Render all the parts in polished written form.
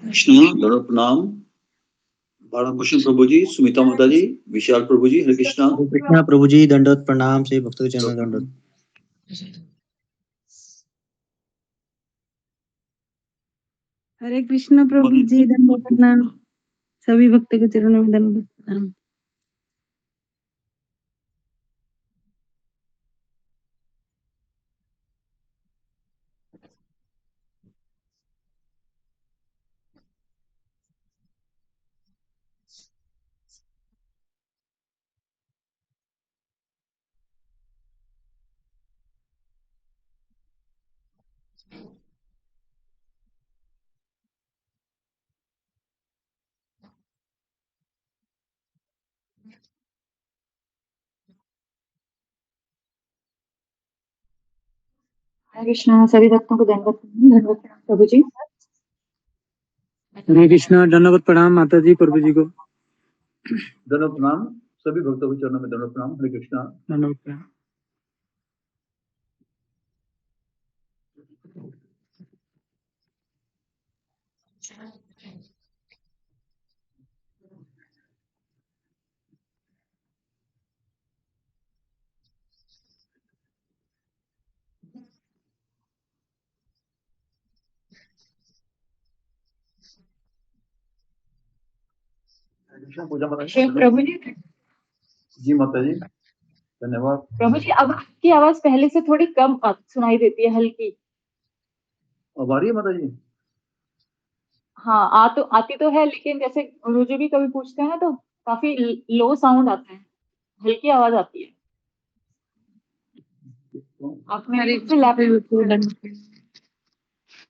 कृष्ण दंडवत प्रणाम। बालकृष्ण प्रभु जी, सुमिता माता जी, विशाल प्रभु जी, हरे कृष्णा। कृष्णा प्रभु जी दंडवत प्रणाम से भक्तों के चरणों में दंडवत। हरे कृष्ण प्रभु जी दंडवत प्रणाम, सभी भक्तों के चरणों में दंडवत प्रणाम। हरे कृष्णा, सभी भक्तों को दंडवत प्रणाम प्रभु जी। हरे कृष्णा, दंडवत प्रणाम माता जी, प्रभु जी को दंडवत प्रणाम, सभी भक्तों के चरणों में दंडवत प्रणाम, हरे कृष्णा। दंडवत प्रणाम। कृष्णा पूजा माता श्री प्रभु जी। जी माता जी, धन्यवाद। प्रभु जी, अब आपकी आवाज पहले से थोड़ी कम सुनाई देती है, हल्की। अब आ रही है माता जी? हाँ, आती तो है, लेकिन जैसे गुरु जी भी कभी पूछते हैं ना, तो काफी लो साउंड आता है, हल्की आवाज आती है। आप मेरे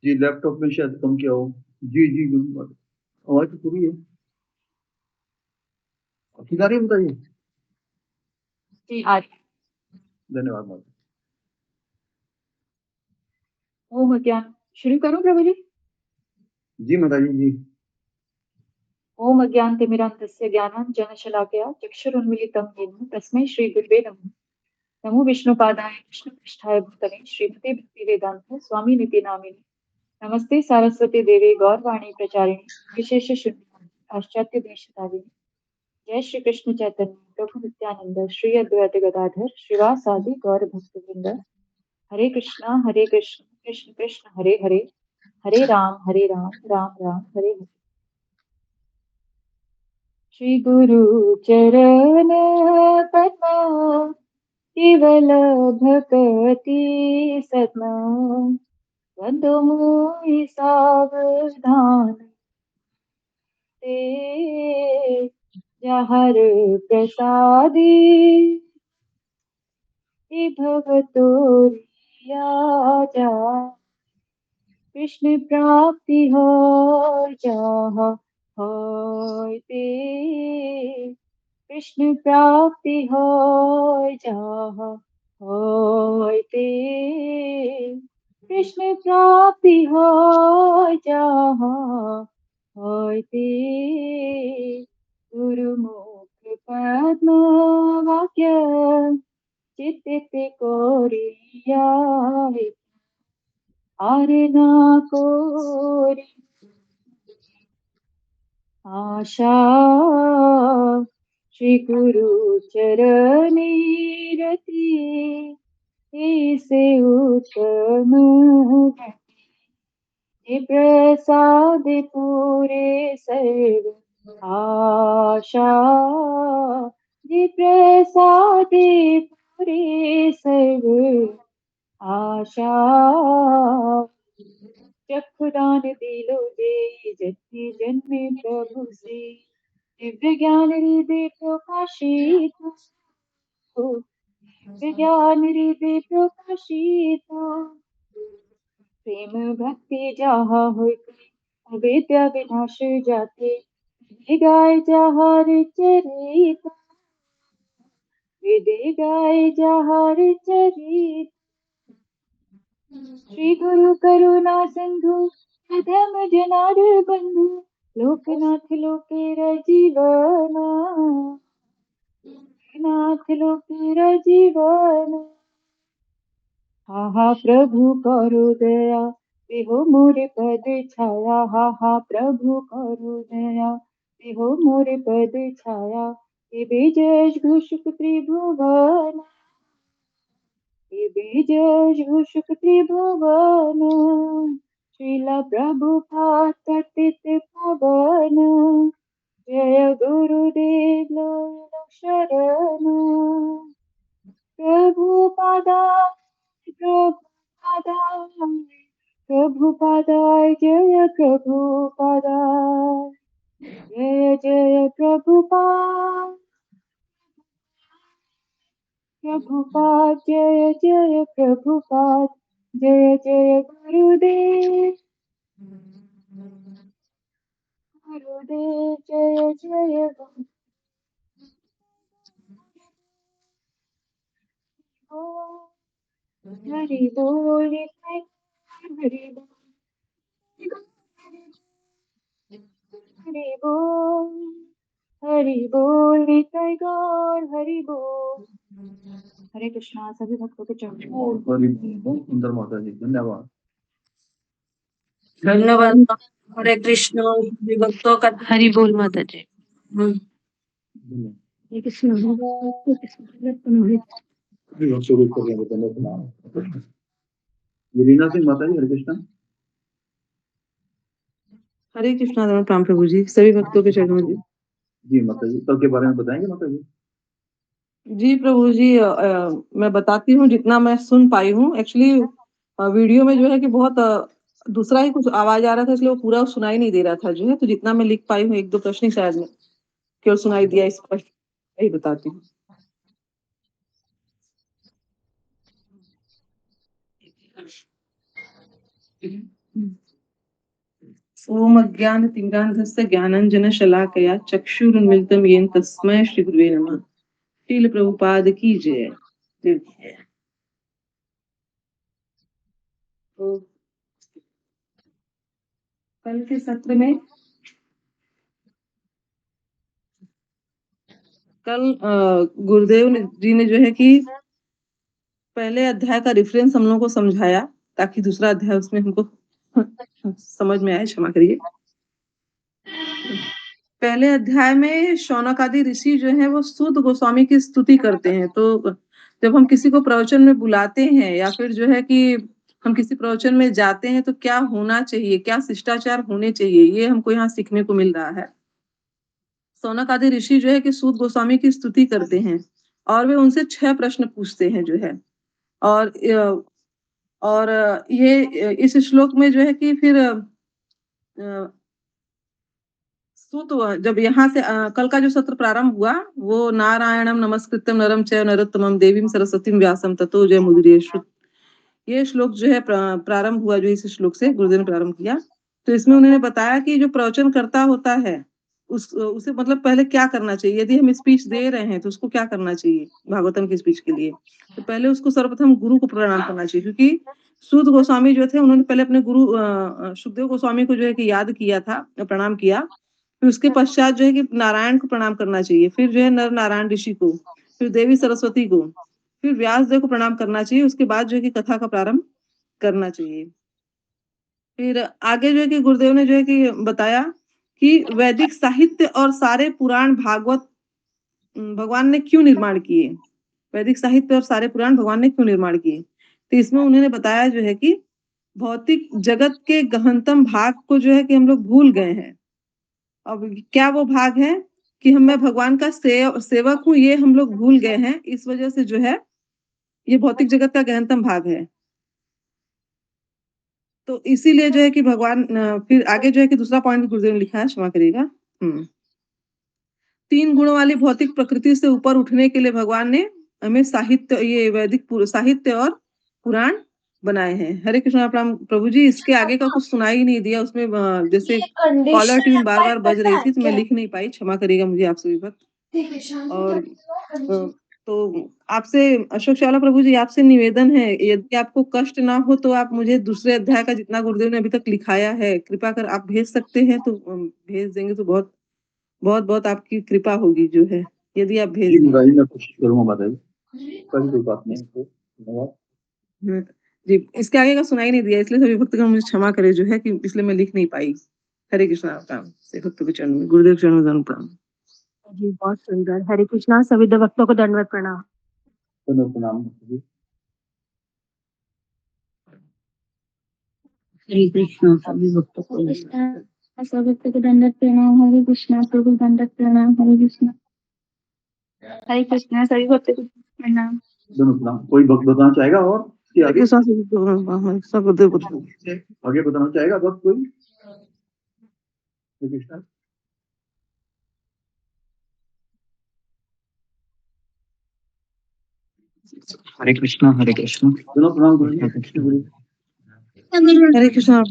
जी लैपटॉप में शायद कम किया हो। जी जी आवाज तो पूरी है। ठीक आ रही है माता जी? जी आ रही है। धन्यवाद माता। ओम अज्ञान शुरू करूं प्रभु जी? जी माता जी जी। ओम अज्ञानतिमिरान्धस्य ज्ञानाञ्जनशलाकया चक्षुरुन्मीलितं येन तस्मै श्रीगुरुवे नमः। नमो विष्णुपादाय कृष्णपृष्ठाय भूतले श्रीमते भक्तिवेदान्त स्वामिनिति नामिने। नमस्ते सारस्वती देवी गौरवाणी प्रचारिणे विशेष शून्य पाश्चात्य देशतारिणे। जय श्री कृष्ण चैतन्य प्रभु नित्यानंद श्री अद्वैत गदाधर श्रीवासादि गौर भक्तवृंद। हरे कृष्ण कृष्ण कृष्ण हरे हरे, हरे राम राम राम हरे हरे। श्री गुरु चरण कमल केवल भक्ति सद्मा बंधु मोहि सावधान ते जहर प्रसादी भगतोरिया जा कृष्ण प्राप्ति हो जहाँ होय ते कृष्ण प्राप्ति हो जहाँ होय ते कृष्ण प्राप्ति हो जहाँ होय ते गुरुमुख पद्म वाक्य चित्त कोरिया आरना कोरी आशा श्री गुरु चरणी रति से उत्तम प्रसाद पूरे सर्व आशा जी प्रसाद पूरे सर्व आशा चक्षुदान दिलो दे जति जन्मे प्रभु से दिव्य ज्ञान हृदय प्रकाशित दिव्य ज्ञान हृदय प्रकाशित प्रेम भक्ति जहाँ होय अविद्या विनाश जाते वेदे गाय जहर चरित वेदे गाय जहर चरित श्री गुरु करुणा सिंधु धर्म जनार बंधु लोकनाथ लोकेर जीवन लोकनाथ लोकेर जीवन हा हा प्रभु करो दया देहो मोरे पद छाया हा हा प्रभु करो दया देहो मोरे पद छाया हे बीजस घोषक त्रिभुवन हे बीजस घोषक त्रिभुवन श्रीला प्रभुपाद पतित पावन जय गुरुदेव लो शरण प्रभुपादाय जय प्रभुपादाय जय जय प्रभुपाद प्रभुपाद जय जय प्रभुपाद जय जय गुरुदेव गुरुदेव जय जय गुरुदेव हरि बोल हरि बोल हरि बोल हरि बोल निताय गौर हरि बोल हरे कृष्णा सभी भक्तों के चरण और हरि बोल। बहुत सुंदर माता जी, धन्यवाद। धन्यवाद। हरे कृष्ण सभी भक्तों का हरि बोल माता जी। हम्म। धन्यवाद। हरे कृष्ण हरे कृष्ण शुरू करेंगे पहले प्रणाम। रीना सिंह माता जी, हरे कृष्णा। हरे कृष्णा प्रणाम प्रभु जी, सभी भक्तों के चरणों में जी। जी माता जी, कल के बारे में बताएंगे माता जी? जी प्रभु जी, मैं बताती हूँ जितना मैं सुन पाई हूँ। एक्चुअली वीडियो में जो है कि बहुत दूसरा ही कुछ आवाज आ रहा था, इसलिए वो पूरा सुनाई नहीं दे रहा था जो है। तो जितना मैं लिख पाई हूँ, एक दो प्रश्न ही शायद में केवल सुनाई दिया, स्पष्ट यही बताती हूँ। ओम अज्ञान तिमिरान्धस्य ज्ञानांजन शलाकया चक्षुरुन्मिलितं येन तस्मै श्री गुरुवे नमः। शील प्रभुपाद की जय। तो कल के सत्र में कल गुरुदेव जी ने जो है कि पहले अध्याय का रेफरेंस हम लोगों को समझाया, ताकि दूसरा अध्याय उसमें हमको समझ में आए। क्षमा करिए। पहले अध्याय में शौनक आदि ऋषि जो है वो सूत गोस्वामी की स्तुति करते हैं। तो जब हम किसी को प्रवचन में बुलाते हैं या फिर जो है कि हम किसी प्रवचन में जाते हैं, तो क्या होना चाहिए, क्या शिष्टाचार होने चाहिए, ये हमको यहाँ सीखने को मिल रहा है। शौनक आदि ऋषि जो है कि सूत गोस्वामी की स्तुति करते हैं और वे उनसे 6 प्रश्न पूछते हैं जो है। और ये इस श्लोक में जो है कि फिर सूत जब यहाँ से कल का जो सत्र प्रारंभ हुआ वो नारायणम नमस्कृत्यम नरम चैव नरोत्तमम देवीं सरस्वतीं व्यासं ततो जयमुदीरयेषु, ये श्लोक जो है प्रारंभ हुआ। जो इस श्लोक से गुरुदेव ने प्रारंभ किया, तो इसमें उन्होंने बताया कि जो प्रवचन करता होता है उसे मतलब पहले क्या करना चाहिए। यदि हम स्पीच दे रहे हैं तो उसको क्या करना चाहिए भागवतम की स्पीच के लिए। तो पहले उसको सर्वप्रथम गुरु को प्रणाम करना चाहिए, क्योंकि सूत गोस्वामी जो थे उन्होंने पहले अपने गुरु सुखदेव गोस्वामी को जो है कि याद किया था, प्रणाम किया। फिर उसके पश्चात जो है कि नारायण को प्रणाम करना चाहिए, फिर जो है नर नारायण ऋषि को, फिर देवी सरस्वती को, फिर व्यास देव को प्रणाम करना चाहिए। उसके बाद जो है कि कथा का प्रारंभ करना चाहिए। फिर आगे जो है कि गुरुदेव ने जो है कि बताया कि वैदिक साहित्य और सारे पुराण भागवत भगवान ने क्यों निर्माण किए। वैदिक साहित्य और सारे पुराण भगवान ने क्यों निर्माण किए। तो इसमें उन्होंने बताया जो है कि भौतिक जगत के गहनतम भाग को जो है कि हम लोग भूल गए हैं। अब क्या वो भाग है कि मैं भगवान का सेवक हूँ, ये हम लोग भूल गए हैं। इस वजह से जो है ये भौतिक जगत का गहनतम भाग है। तो इसीलिए जो है कि भगवान फिर आगे जो है कि दूसरा पॉइंट गुरुदेव ने लिखा है, क्षमा करिएगा। 3 गुणों वाली भौतिक प्रकृति से ऊपर उठने के लिए भगवान ने हमें साहित्य, ये वैदिक साहित्य और पुराण बनाए हैं। हरे कृष्णा प्रणाम प्रभु जी। इसके आगे का कुछ सुनाई ही नहीं दिया, उसमें जैसे कॉलर ट्यून बार बार बज रही थी तो मैं लिख नहीं पाई, क्षमा करिएगा मुझे आप सभी पर। और तो आपसे अशोक चावला प्रभु जी, आपसे निवेदन है, यदि आपको कष्ट ना हो तो आप मुझे दूसरे अध्याय का जितना गुरुदेव ने अभी तक लिखाया है कृपा कर आप भेज सकते हैं तो भेज देंगे तो बहुत बहुत बहुत आपकी कृपा होगी जो है, यदि आप भेज जी दें। मुरारी, मैं कोशिश करूंगा बताइए, कोई बात नहीं। तो धन्यवाद। जी, इसके आगे का सुनाई नहीं दिया इसलिए सभी भक्तगण मुझे क्षमा करे जो है कि इसलिए मैं लिख नहीं पाई। हरे कृष्णा प्रणाम से भक्तों के चरणों में, गुरुदेव चरणों में दंड प्रणाम। जी बहुत सुंदर। हरे कृष्णा। सभी भक्तों को दंडवत प्रणाम। दंडवत प्रणाम जी। हरे कृष्णा सभी भक्तों को सभी भक्तों को दंडवत प्रणाम। हरे कृष्णा प्रभु दंडवत प्रणाम। हरे कृष्णा। हरे कृष्णा सभी भक्तों को प्रणाम। दंडवत प्रणाम। कोई भक्त बताना चाहेगा और इसके आगे सब गुरुदेव को आगे बताना चाहेगा भक्त कोई? हरे कृष्णा। हरे कृष्णा हरे कृष्णा। दंडवत प्रणाम गुरु जी। कृष्ण गुरु। हरे कृष्णा।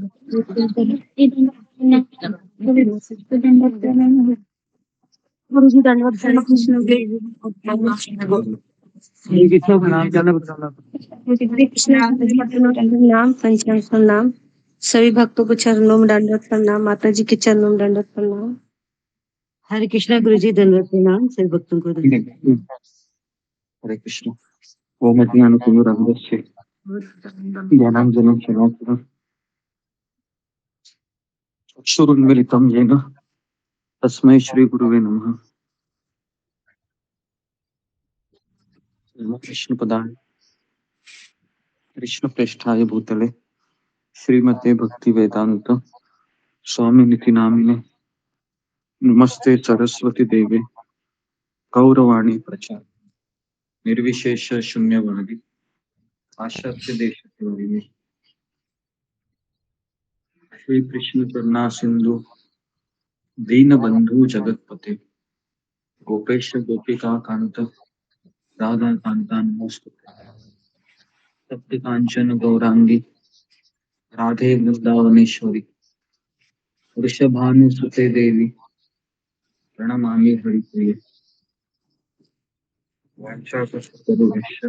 गुरु जी दंडवत प्रणाम। कृष्ण हरे कृष्णा प्रणाम दंडवत प्रणाम। नाम पंचांग नाम। सभी भक्तों को चरणों में दंडवत प्रणाम। माता जी के चरणों में दंडवत प्रणाम। हरे कृष्णा गुरु जी दंडवत प्रणाम सभी भक्तों को हरे कृष्णा। ओम ज्ञानतिमिरान्धस्य ज्ञानाञ्जनं शलाकया चक्षुरुन्मीलितं येन तस्मै श्रीगुरुवे नमः। कृष्णपदाय कृष्णप्रेष्ठाय भूतले श्रीमते भक्तिवेदान्त स्वामिनिति नामिने नमस्ते सरस्वती देवे गौरवाणी प्रचार निर्विशेष शून्यवादी पाश्चात्य देशद्रोहिणी श्री कृष्ण करुणा सिंधु दीनबंधु जगतपते गोपेश गोपिका कांत राधा कांता नमोस्तुते। तप्त कांचन गौरांगी राधे वृंदावनेश्वरी वृषभानुसुते देवी प्रणमामि हरिप्रिये। वाञ्छाकल्पतरुभ्यश्च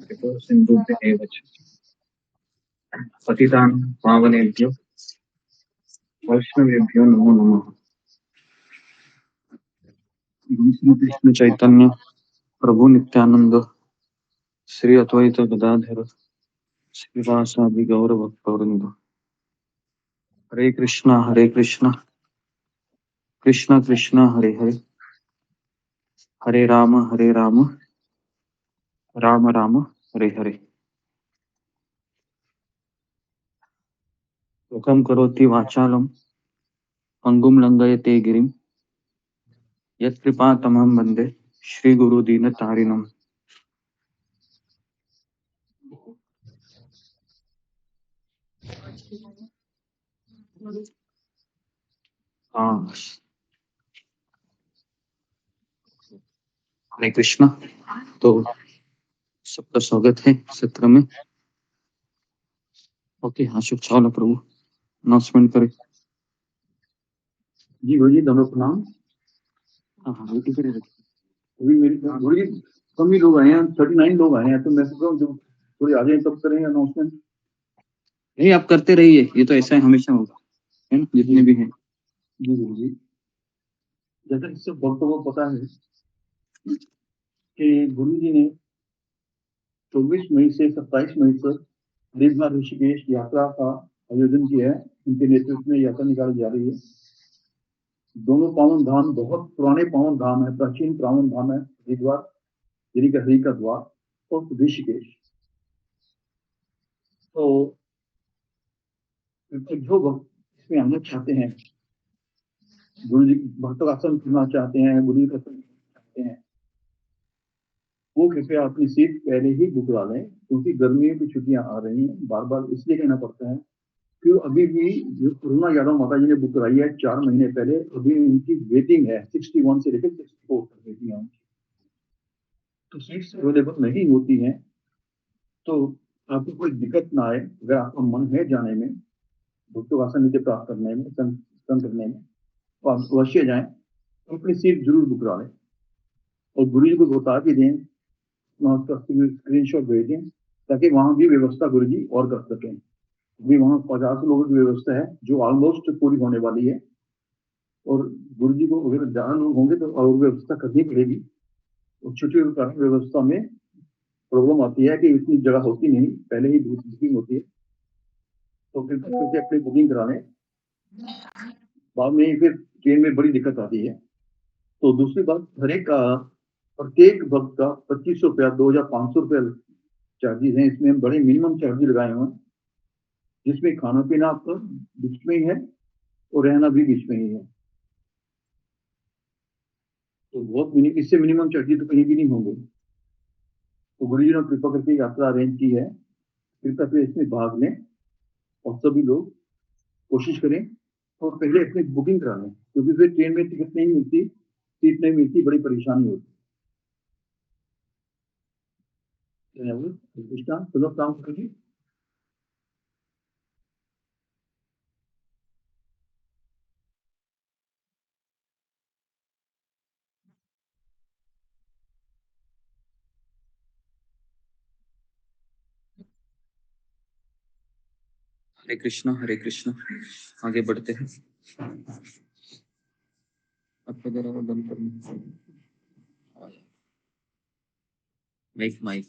कृपा सिन्धुभ्येव च पतितानां पावनेभ्यो वैष्णवेभ्यो नमो नमः। श्री कृष्ण चैतन्य प्रभु नित्यानंद श्री अद्वैत गदाधर श्रीवासादि गौर भक्तवृंद। हरे कृष्णा कृष्ण कृष्ण हरे हरे हरे राम राम राम हरे हरे। लोकं करोति वाचालं पंगुं लंघयते गिरिं यत्कृपातमहं वन्दे श्रीगुरुदीनतारिणम्। हाँ, हरे कृष्णा। तो सबका स्वागत है सत्र में। ओके, अशोक चावला प्रभु अनाउंसमेंट करें। जी गुरु जी दंडवत प्रणाम। हाँ हाँ, ड्यूटी पे रखिए। अभी मेरी गुरु जी कम ही लोग आए हैं, 39 लोग आए हैं, तो मैं सोच रहा हूँ जो थोड़ी आ जाए तब करेंगे अनाउंसमेंट। नहीं, आप करते रहिए, ये तो ऐसा है हमेशा होगा, है ना, जितने भी हैं। जी गुरु जी। जैसा कि सब भक्तों को पता है कि गुरु जी ने 24 मई से 27 मई तक हरिद्वार ऋषिकेश यात्रा का आयोजन किया है। उनके नेतृत्व में यात्रा निकाली जा रही है। दोनों पावन धाम बहुत पुराने पावन धाम है, प्राचीन पावन धाम है हरिद्वार, यानी कि हरि का द्वार, और ऋषिकेश। तो जो भक्त इसमें आना चाहते हैं, गुरु जी भक्तों का आसन सुनना चाहते हैं, गुरु जी का आसन चाहते हैं, वो कृपया अपनी सीट पहले ही बुक करा लें, क्योंकि गर्मियों की छुट्टियां आ रही हैं। बार बार इसलिए कहना पड़ता है कि अभी भी जो अरुणा यादव माता जी ने बुक कराई है 4 महीने पहले, अभी उनकी वेटिंग है 61 से लेकर 64 तक वेटिंग है उनकी। तो सीट्स अवेलेबल नहीं होती हैं। तो आपको कोई दिक्कत ना आए, अगर आपका मन है जाने में, भक्तों आसन नीचे प्राप्त करने में, संत करने में, तो आप अवश्य जाएं, तो अपनी सीट जरूर बुक करा लें और गुरु जी को बता भी दें, उसका स्क्रीनशॉट भेज दें, ताकि वहां भी व्यवस्था गुरु जी और कर सकें। अभी वहां 50 लोगों की व्यवस्था है जो ऑलमोस्ट पूरी होने वाली है, और गुरु जी को अगर ज्यादा लोग होंगे तो और व्यवस्था करनी पड़ेगी। और छुट्टी के कारण व्यवस्था में प्रॉब्लम आती है कि इतनी जगह होती नहीं, पहले ही बुकिंग होती है, तो फिर अपनी बुकिंग करा लें, बाद में फिर ट्रेन में बड़ी दिक्कत आती है। तो दूसरी बात, हर एक का प्रत्येक भक्त का 2500 रुपया, 2500 रुपया चार्जेस हैं। इसमें हम बड़े मिनिमम चार्जेस लगाए हुए हैं, जिसमें खाना पीना आपका बीच में ही है और रहना भी बीच में ही है। तो बहुत इससे मिनिमम चार्जेस तो कहीं भी नहीं होंगे। तो गुरु जी ने कृपा करके यात्रा अरेंज की है, कृपया से इसमें भाग लें और सभी लोग कोशिश करें और पहले अपनी बुकिंग करा लें, क्योंकि फिर ट्रेन में टिकट नहीं मिलती, सीट नहीं मिलती, बड़ी परेशानी होती है। सुनो काम करिए। हरे कृष्णा, हरे कृष्णा। आगे बढ़ते हैं। आपका जरा वो बंद करना। माइक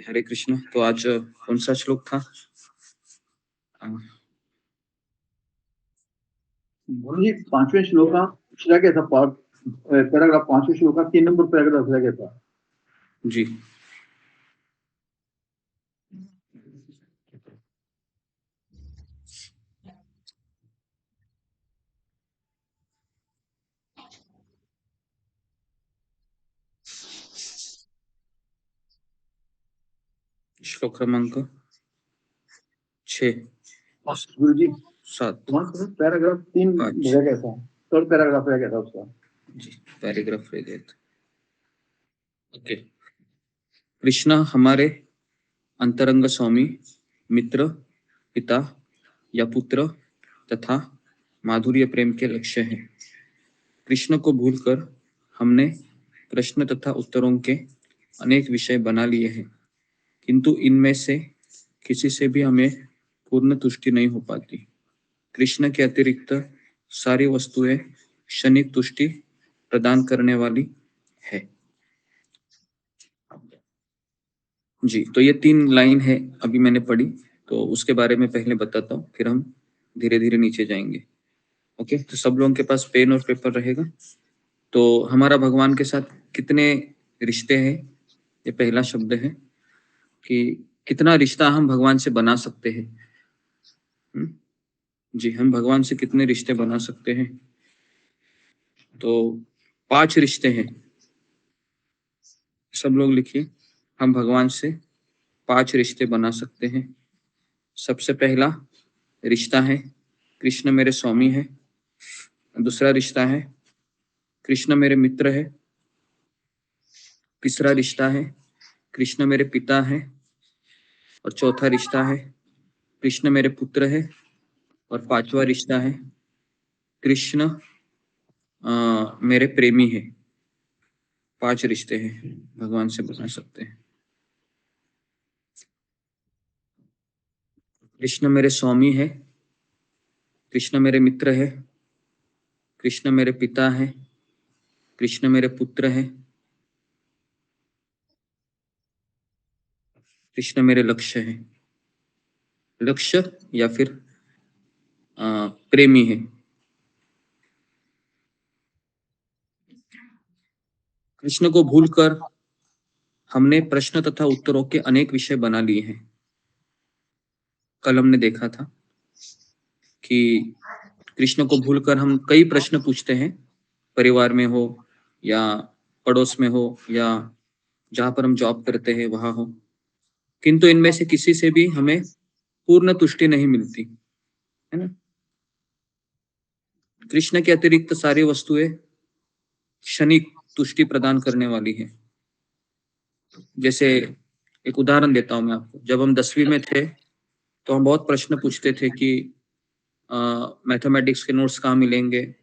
हरे कृष्णा। तो आज कौन सा श्लोक था? गुरु जी 5वें श्लोक का पूछा गया था, पार्ट पैराग्राफ 5वें श्लोक का 3 नंबर पैराग्राफ रह गया था जी। श्लोक क्रमांक 6, गुरु जी 7, पैराग्राफ 3 रह गया था, थर्ड पैराग्राफ रह गया था उसका जी, पैराग्राफ रह गया था। ओके। कृष्णा हमारे अंतरंग स्वामी, मित्र, पिता या पुत्र तथा माधुर्य प्रेम के लक्ष्य हैं। कृष्ण को भूलकर हमने प्रश्न तथा उत्तरों के अनेक विषय बना लिए हैं, किंतु इनमें से किसी से भी हमें पूर्ण तुष्टि नहीं हो पाती। कृष्ण के अतिरिक्त सारी वस्तुएं क्षणिक तुष्टि प्रदान करने वाली है। जी, तो ये 3 लाइन है अभी मैंने पढ़ी, तो उसके बारे में पहले बताता हूँ, फिर हम धीरे धीरे नीचे जाएंगे। ओके, तो सब लोगों के पास पेन और पेपर रहेगा। तो हमारा भगवान के साथ कितने रिश्ते हैं, ये पहला शब्द है कि कितना रिश्ता हम भगवान से बना सकते हैं। जी, हम भगवान से कितने रिश्ते बना सकते हैं? तो 5 रिश्ते हैं। सब लोग लिखिए, हम भगवान से 5 रिश्ते बना सकते हैं। सबसे पहला रिश्ता है कृष्ण मेरे स्वामी है। दूसरा रिश्ता है कृष्ण मेरे मित्र है। तीसरा रिश्ता है कृष्ण मेरे पिता है। और चौथा रिश्ता है कृष्ण मेरे पुत्र है। और 5वां रिश्ता है कृष्ण मेरे प्रेमी है। 5 रिश्ते हैं भगवान से बना सकते हैं। कृष्ण मेरे स्वामी है, कृष्ण मेरे मित्र है, कृष्ण मेरे पिता है, कृष्ण मेरे पुत्र है, कृष्ण मेरे लक्ष्य है। लक्ष्य या फिर प्रेमी है। कृष्ण को भूलकर हमने प्रश्न तथा उत्तरों के अनेक विषय बना लिए हैं। कल हमने देखा था कि कृष्ण को भूलकर हम कई प्रश्न पूछते हैं, परिवार में हो या पड़ोस में हो या जहां पर हम जॉब करते हैं वहां हो, किंतु इनमें से किसी से भी हमें पूर्ण तुष्टि नहीं मिलती। है ना। कृष्ण के अतिरिक्त सारी वस्तुएं क्षणिक तुष्टि प्रदान करने वाली है। जैसे एक उदाहरण देता हूं मैं आपको, जब हम 10वीं में थे तो हम बहुत प्रश्न पूछते थे कि मैथमेटिक्स के नोट्स कहाँ मिलेंगे,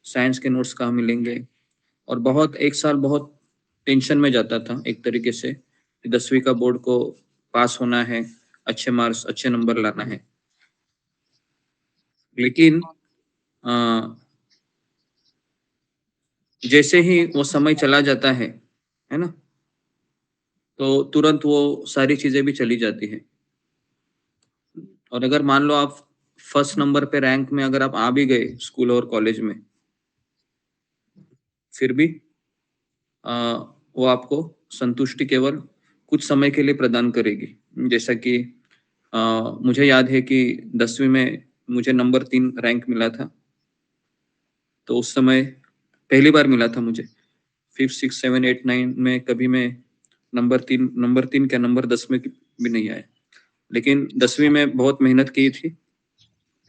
साइंस के नोट्स कहाँ मिलेंगे, और बहुत एक साल बहुत टेंशन में जाता था एक तरीके से, 10वीं का बोर्ड को पास होना है, अच्छे मार्क्स अच्छे नंबर लाना है। लेकिन जैसे ही वो समय चला जाता है ना, तो तुरंत वो सारी चीजें भी चली जाती है। और अगर मान लो आप फर्स्ट नंबर पे रैंक में अगर आप आ भी गए स्कूल और कॉलेज में, फिर भी वो आपको संतुष्टि केवल कुछ समय के लिए प्रदान करेगी। जैसा कि मुझे याद है कि 10वीं में मुझे नंबर 3 रैंक मिला था। तो उस समय पहली बार मिला था मुझे। 5, 6, 7, 8, 9 में कभी मैं नंबर 3 क्या नंबर 10 में भी नहीं आया। लेकिन 10वीं में बहुत मेहनत की थी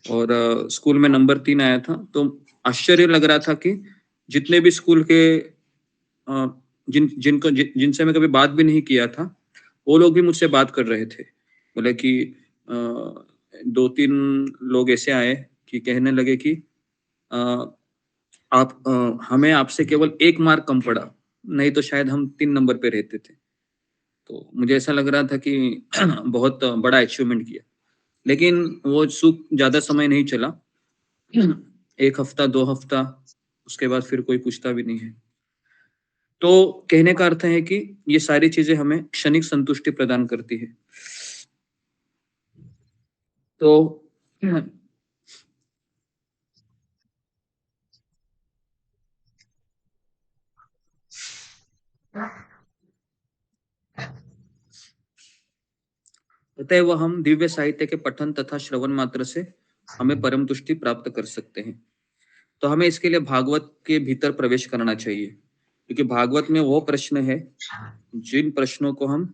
और स्कूल में नंबर 3 आया था। तो आश्चर्य लग रहा था कि जितने भी स्कूल के जिनसे मैं कभी बात भी नहीं किया था, वो लोग भी मुझसे बात कर रहे थे। बोले कि 2-3 लोग ऐसे आए कि कहने लगे कि हमें आपसे केवल 1 मार्क कम पड़ा, नहीं तो शायद हम 3 नंबर पे रहते थे। तो मुझे ऐसा लग रहा था कि बहुत बड़ा अचीवमेंट किया। लेकिन वो सुख ज़्यादा समय नहीं चला, 1 हफ्ता 2 हफ्ता, उसके बाद फिर कोई पूछता भी नहीं है। तो कहने का अर्थ है कि ये सारी चीजें हमें क्षणिक संतुष्टि प्रदान करती है। तो अतएव हम दिव्य साहित्य के पठन तथा श्रवण मात्र से हमें परम तुष्टि प्राप्त कर सकते हैं। तो हमें इसके लिए भागवत के भीतर प्रवेश करना चाहिए, क्योंकि भागवत में वो प्रश्न है जिन प्रश्नों को हम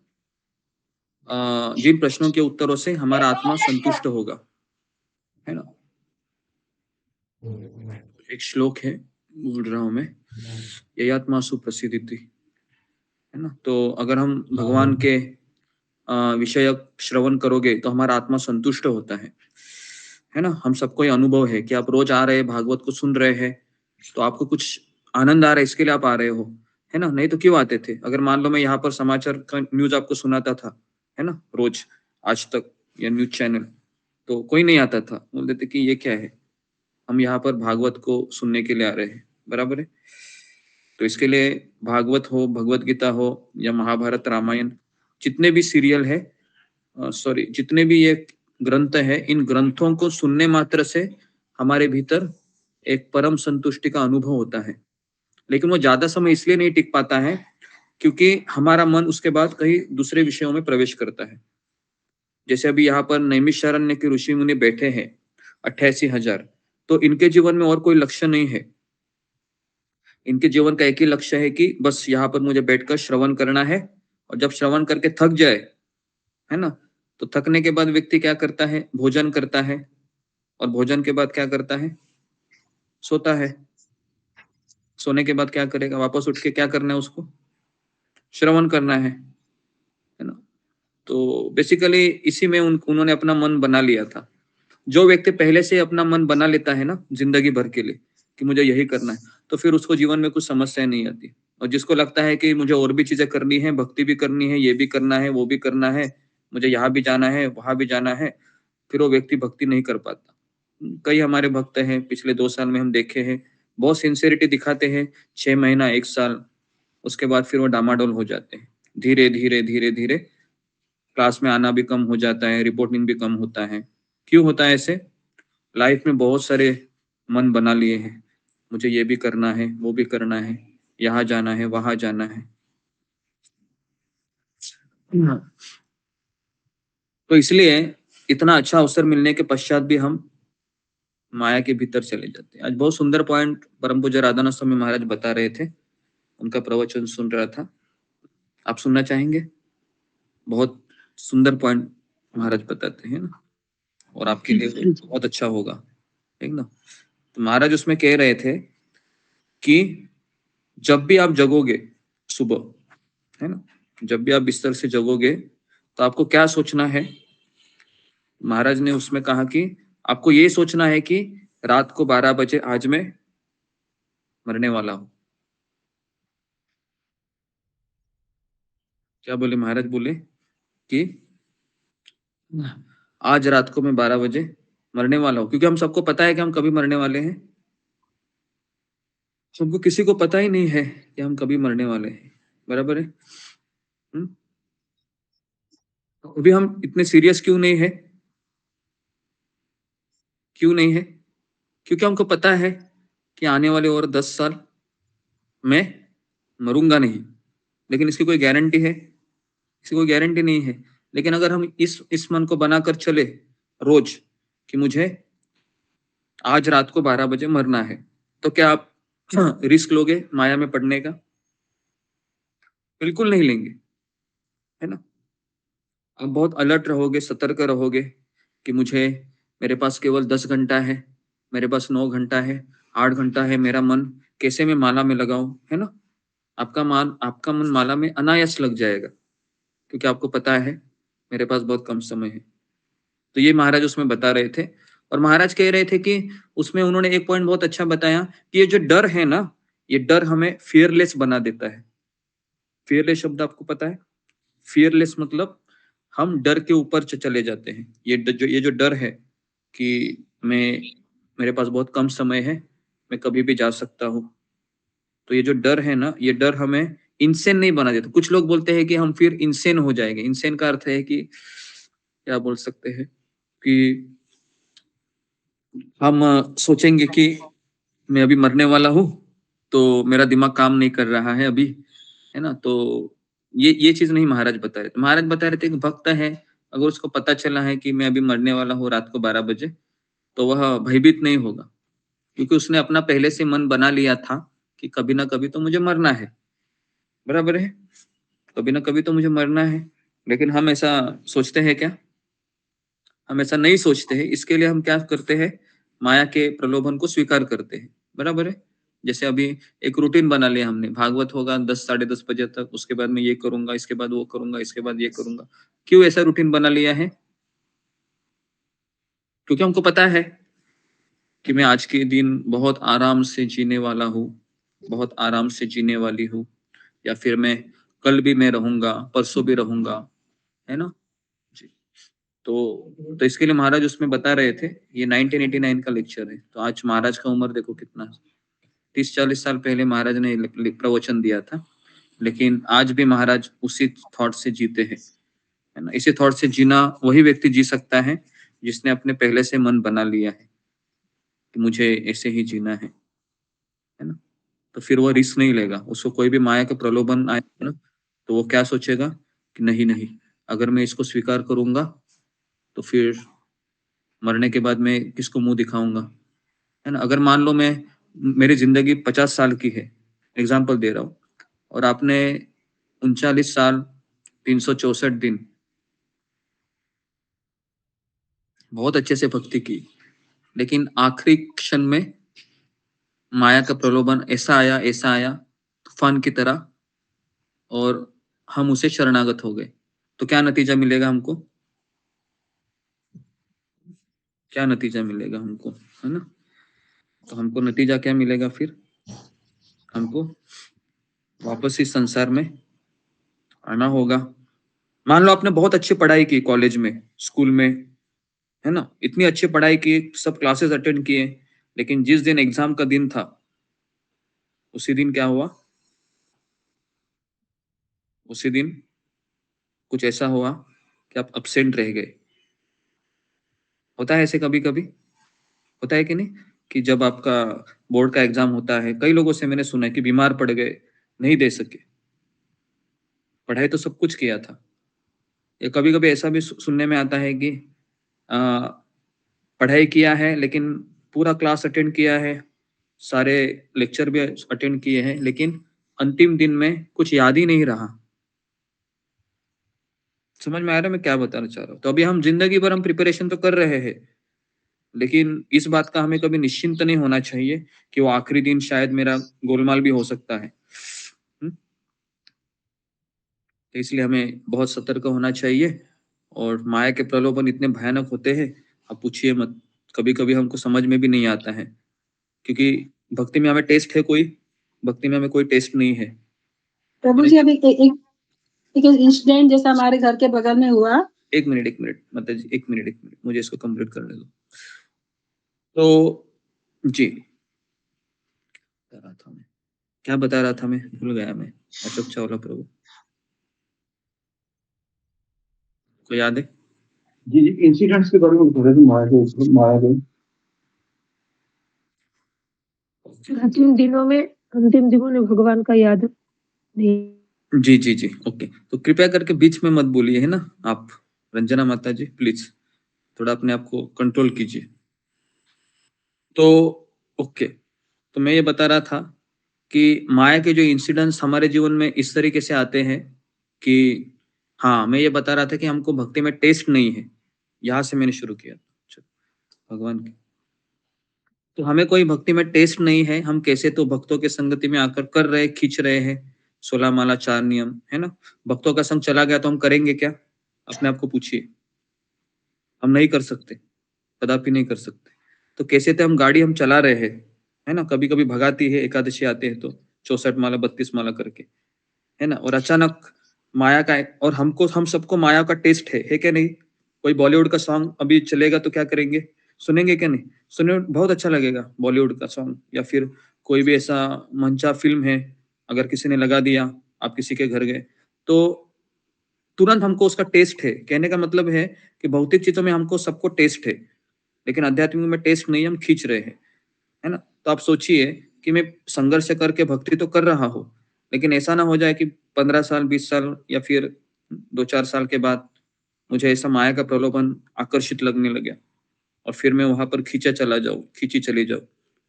जिन प्रश्नों के उत्तरों से हमारा आत्मा संतुष्ट होगा, है ना। एक श्लोक है, बोल रहा हूं मैं, ययात्मा सुप्रसिद्धि, है ना। तो अगर हम भगवान के विषय श्रवण करोगे तो हमारा आत्मा संतुष्ट होता है ना। हम सबको ये अनुभव है कि आप रोज आ रहे हैं, भागवत को सुन रहे हैं, तो आपको कुछ आनंद आ रहा है, इसके लिए आप आ रहे हो, है ना। नहीं तो क्यों आते थे। अगर मान लो मैं यहाँ पर समाचार का न्यूज आपको सुनाता था, है ना, रोज आज तक या न्यूज चैनल, तो कोई नहीं आता था, बोलते थे कि ये क्या है, हम यहाँ पर भागवत को सुनने के लिए आ रहे हैं, बराबर है। तो इसके लिए भागवत हो, भगवत गीता हो या महाभारत रामायण, जितने भी सीरियल है, सॉरी जितने भी ये ग्रंथ है, इन ग्रंथों को सुनने मात्र से हमारे भीतर एक परम संतुष्टि का अनुभव होता है। लेकिन वो ज्यादा समय इसलिए नहीं टिक पाता है क्योंकि हमारा मन उसके बाद कहीं दूसरे विषयों में प्रवेश करता है। जैसे अभी यहाँ पर नैमिषारण्य के ऋषि मुनि बैठे हैं 88,000, तो इनके जीवन में और कोई लक्ष्य नहीं है। इनके जीवन का एक ही लक्ष्य है कि बस यहाँ पर मुझे बैठकर श्रवण करना है, और जब श्रवण करके थक जाए, है ना, तो थकने के बाद व्यक्ति क्या करता है, भोजन करता है, और भोजन के बाद क्या करता है, सोता है। सोने के बाद क्या करेगा, वापस उठ के क्या करना है उसको, श्रवण करना है ना। तो बेसिकली इसी में उन्होंने अपना मन बना लिया था। जो व्यक्ति पहले से अपना मन बना लेता है ना जिंदगी भर के लिए कि मुझे यही करना है, तो फिर उसको जीवन में कुछ समस्या नहीं आती। और जिसको लगता है कि मुझे और भी चीजें करनी है, भक्ति भी करनी है, ये भी करना है, वो भी करना है, मुझे यहाँ भी जाना है, वहां भी जाना है, फिर वो व्यक्ति भक्ति नहीं कर पाता। कई हमारे भक्त हैं, पिछले 2 साल में हम देखे हैं, बहुत सिंसियरिटी दिखाते हैं, 6 महीना 1 साल, उसके बाद फिर वो डामाडोल हो जाते हैं। धीरे धीरे धीरे धीरे क्लास में आना भी कम हो जाता है, रिपोर्टिंग भी कम होता है। क्यों होता है ऐसे? लाइफ में बहुत सारे मन बना लिए हैं, मुझे ये भी करना है, वो भी करना है, यहाँ जाना है, वहां जाना है। तो इसलिए इतना अच्छा अवसर मिलने के पश्चात भी हम माया के भीतर चले जाते हैं। आज बहुत सुंदर पॉइंट परम पूज्य राधानाथ स्वामी महाराज बता रहे थे, उनका प्रवचन सुन रहा था, आप सुनना चाहेंगे? बहुत सुंदर पॉइंट महाराज बताते हैं ना। और आपके लिए बहुत अच्छा होगा, ठीक ना। तो महाराज उसमें कह रहे थे कि जब भी आप जगोगे सुबह, है ना, जब भी आप बिस्तर से जगोगे तो आपको क्या सोचना है। महाराज ने उसमें कहा कि आपको ये सोचना है कि रात को 12 बजे आज मैं मरने वाला हूं। क्या बोले महाराज? बोले कि आज रात को मैं 12 बजे मरने वाला हूं, क्योंकि हम सबको पता है कि हम कभी मरने वाले हैं। सबको, किसी को पता ही नहीं है कि हम कभी मरने वाले हैं, बराबर है। तो अभी हम इतने सीरियस क्यों नहीं है? क्यों नहीं है? क्योंकि हमको पता है कि आने वाले और 10 साल मैं मरूंगा नहीं, लेकिन इसकी कोई गारंटी है? इसकी कोई गारंटी नहीं है। लेकिन अगर हम इस मन को बनाकर चले रोज कि मुझे आज रात को 12 बजे मरना है, तो क्या आप रिस्क लोगे माया में पड़ने का? बिल्कुल नहीं लेंगे, है ना। आप बहुत अलर्ट रहोगे, सतर्क रहोगे कि मेरे पास केवल 10 घंटा है, मेरे पास 9 घंटा है, 8 घंटा है, मेरा मन कैसे मैं माला में लगाऊं, है ना। आपका मन माला में अनायास लग जाएगा, क्योंकि आपको पता है मेरे पास बहुत कम समय है। तो ये महाराज उसमें बता रहे थे। और महाराज कह रहे थे कि उसमें उन्होंने एक पॉइंट बहुत अच्छा बताया कि ये जो डर है ना, ये डर हमें फियरलेस बना देता है। फियरलेस शब्द आपको पता है? फियरलेस मतलब हम डर के ऊपर चले जाते हैं। ये जो डर है कि मेरे पास बहुत कम समय है, मैं कभी भी जा सकता हूँ, तो ये जो डर है ना, ये डर हमें इंसेन नहीं बना देता। कुछ लोग बोलते हैं कि हम फिर इंसेन हो जाएंगे। इंसेन का अर्थ है कि क्या बोल सकते हैं कि हम सोचेंगे कि मैं अभी मरने वाला हूँ, तो मेरा दिमाग काम नहीं कर रहा है अभी, है ना। तो ये चीज नहीं महाराज बता रहे थे। महाराज बता रहे थे कि भक्त है, अगर उसको पता चला है कि मैं अभी मरने वाला हूँ रात को 12 बजे, तो वह भयभीत नहीं होगा, क्योंकि उसने अपना पहले से मन बना लिया था कि कभी ना कभी तो मुझे मरना है, बराबर है, कभी ना कभी तो मुझे मरना है। लेकिन हम ऐसा सोचते हैं क्या? हम ऐसा नहीं सोचते हैं। इसके लिए हम क्या करते हैं? माया के प्रलोभन को स्वीकार करते हैं, बराबर है। जैसे अभी एक रूटीन बना लिया हमने, भागवत होगा 10 साढ़े 10 बजे तक, उसके बाद मैं ये करूंगा, इसके बाद वो करूंगा, इसके बाद ये करूंगा। क्यों ऐसा रूटीन बना लिया है? क्योंकि हमको पता है कि मैं आज के दिन बहुत आराम से जीने वाला हूँ, बहुत आराम से जीने वाली हूँ, या फिर मैं कल भी मैं रहूंगा, परसों भी रहूंगा, है ना जी। तो इसके लिए महाराज उसमें बता रहे थे। ये 1989 का लेक्चर है। तो आज महाराज का उम्र देखो कितना, 30-40 साल पहले महाराज ने प्रवचन दिया था, लेकिन आज भी महाराज उसी थॉट से जीते हैं, है ना। इसी थॉट से जीना वही व्यक्ति जी सकता है जिसने अपने पहले से मन बना लिया है कि मुझे ऐसे ही जीना है ना। तो फिर वो रिस्क नहीं लेगा। उसको कोई भी माया का प्रलोभन आए ना, तो वो क्या सोचेगा कि नहीं नहीं, अगर मैं इसको स्वीकार करूंगा तो फिर मरने के बाद मैं किसको मुंह दिखाऊंगा, है ना। अगर मान लो मेरी जिंदगी 50 साल की है, एग्जाम्पल दे रहा हूँ, और आपने 39 साल 364 दिन बहुत अच्छे से भक्ति की, लेकिन आखिरी क्षण में माया का प्रलोभन ऐसा आया तूफान की तरह, और हम उसे शरणागत हो गए, तो क्या नतीजा मिलेगा हमको? क्या नतीजा मिलेगा हमको, है ना। तो हमको नतीजा क्या मिलेगा फिर? हमको वापस इस संसार में आना होगा। मान लो आपने बहुत अच्छी पढ़ाई की कॉलेज में, स्कूल में, है ना, इतनी अच्छी पढ़ाई की, सब क्लासेस अटेंड किए, लेकिन जिस दिन एग्जाम का दिन था, उसी दिन क्या हुआ? उसी दिन कुछ ऐसा हुआ कि आप अब्सेंट रह गए। होता है ऐसे कभी कभी, होता है कि नहीं, कि जब आपका बोर्ड का एग्जाम होता है, कई लोगों से मैंने सुना है कि बीमार पड़ गए, नहीं दे सके। पढ़ाई तो सब कुछ किया था। या कभी कभी ऐसा भी सुनने में आता है कि पढ़ाई किया है, लेकिन पूरा क्लास अटेंड किया है, सारे लेक्चर भी अटेंड किए हैं, लेकिन अंतिम दिन में कुछ याद ही नहीं रहा। समझ में आ रहा है मैं क्या बताना चाह रहा हूँ? तो अभी हम जिंदगी भर हम प्रिपरेशन तो कर रहे हैं, लेकिन इस बात का हमें कभी निश्चिंत नहीं होना चाहिए कि वो आखिरी दिन शायद मेरा गोलमाल भी हो सकता है। तो इसलिए हमें बहुत सतर्क होना चाहिए। और माया के प्रलोभन इतने भयानक होते हैं, आप पूछिए मत। कभी कभी हमको समझ में भी नहीं आता है, क्योंकि भक्ति में हमें टेस्ट है कोई, भक्ति में हमें कोई टेस्ट नहीं है। प्रभु जी अभी एक इंसिडेंट जैसा हमारे घर के बगल में हुआ। एक मिनट माता जी, एक मिनट मुझे इसको कंप्लीट करने दो। तो जी क्या बता रहा था मैं भूल गया मैं। अशोक चावला प्रभु को याद है? जी जी, इंसिडेंट्स के बारे में बता रहे थे, माया के अंतिम दिनों में भगवान का याद नहीं। जी ओके। तो कृपया करके बीच में मत बोलिए, है ना आप रंजना माता जी, प्लीज थोड़ा अपने आप को कंट्रोल कीजिए। तो ओके, तो मैं ये बता रहा था कि माया के जो इंसिडेंट्स हमारे जीवन में इस तरीके से आते हैं कि हाँ, मैं ये बता रहा था कि हमको भक्ति में टेस्ट नहीं है, यहाँ से मैंने शुरू किया भगवान की। तो हमें कोई भक्ति में टेस्ट नहीं है, हम कैसे तो भक्तों के संगति में आकर कर रहे, खींच रहे हैं 16 माला 4 नियम, है ना। भक्तों का संग चला गया तो हम करेंगे क्या? अपने आप को पूछिए। हम नहीं कर सकते, कदापि नहीं कर सकते। तो कैसे थे हम गाड़ी हम चला रहे हैं, है ना, कभी कभी भगाती है, एकादशी आते हैं तो 64 माला 32 माला करके, है ना। और अचानक माया का, और हम सबको माया का टेस्ट है क्या नहीं? कोई बॉलीवुड का सॉन्ग अभी चलेगा तो क्या करेंगे, सुनेंगे क्या नहीं? सुने, बहुत अच्छा लगेगा बॉलीवुड का सॉन्ग, या फिर कोई भी ऐसा मंचा फिल्म है, अगर किसी ने लगा दिया, आप किसी के घर गए तो तुरंत हमको उसका टेस्ट है। कहने का मतलब है कि भौतिक चीजों में हमको सबको टेस्ट है, लेकिन आध्यात्मिक में टेस्ट नहीं, हम खींच रहे हैं, है ना। तो आप सोचिए कि मैं संघर्ष करके भक्ति तो कर रहा हूँ, लेकिन ऐसा ना हो जाए कि 15 साल 20 साल या फिर 2-4 साल के बाद मुझे ऐसा माया का प्रलोभन आकर्षित लगने लगे और फिर मैं वहां पर खींचा चला जाऊं, खींची चली जाऊं।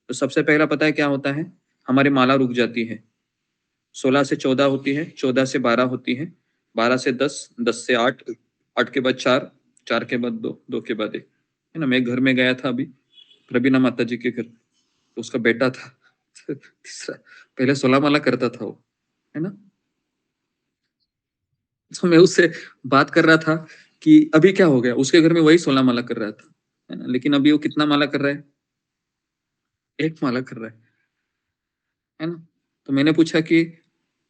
तो सबसे पहला पता है क्या होता है? हमारी माला रुक जाती है। 16 से 14 होती है, 14 से 12 होती है, 12 से 10, 10 से 8, 8 के बाद 4, 4 के बाद 2, 2 के बाद 1, है ना। मैं घर में गया था अभी प्रवीणा माता जी के घर, तो उसका बेटा था तीसरा, पहले 16 माला करता था वो, है ना। तो मैं उससे बात कर रहा था कि अभी क्या हो गया, उसके घर में वही 16 माला कर रहा था, है ना, लेकिन अभी वो कितना माला कर रहा है? 1 माला कर रहा है ना। तो मैंने पूछा कि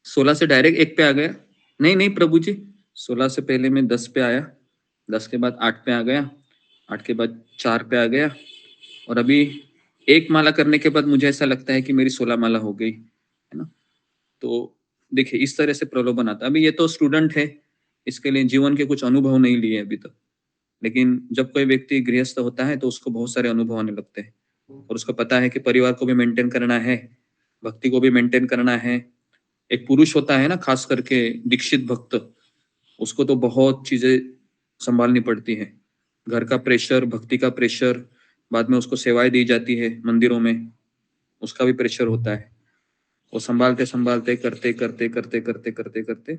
16 से डायरेक्ट 1 पे आ गया? नहीं नहीं प्रभु जी, 16 से पहले मैं 10 पे आया, 10 के बाद 8 पे आ गया, 8 के बाद 4 पे आ गया, और अभी 1 माला करने के बाद मुझे ऐसा लगता है कि मेरी 16 माला हो गई, है ना। तो देखिए इस तरह से प्रलोभन आता है। अभी ये तो स्टूडेंट है, इसके लिए जीवन के कुछ अनुभव नहीं लिए अभी तक, लेकिन जब कोई व्यक्ति गृहस्थ होता है तो उसको बहुत सारे अनुभव आने लगते हैं, और उसको पता है कि परिवार को भी मेंटेन करना है, भक्ति को भी मेंटेन करना है। एक पुरुष होता है ना, खास करके दीक्षित भक्त, उसको तो बहुत चीजें संभालनी पड़ती है। घर का प्रेशर, भक्ति का प्रेशर, बाद में उसको सेवाएं दी जाती है मंदिरों में, उसका भी प्रेशर होता है। वो संभालते संभालते करते करते करते करते करते करते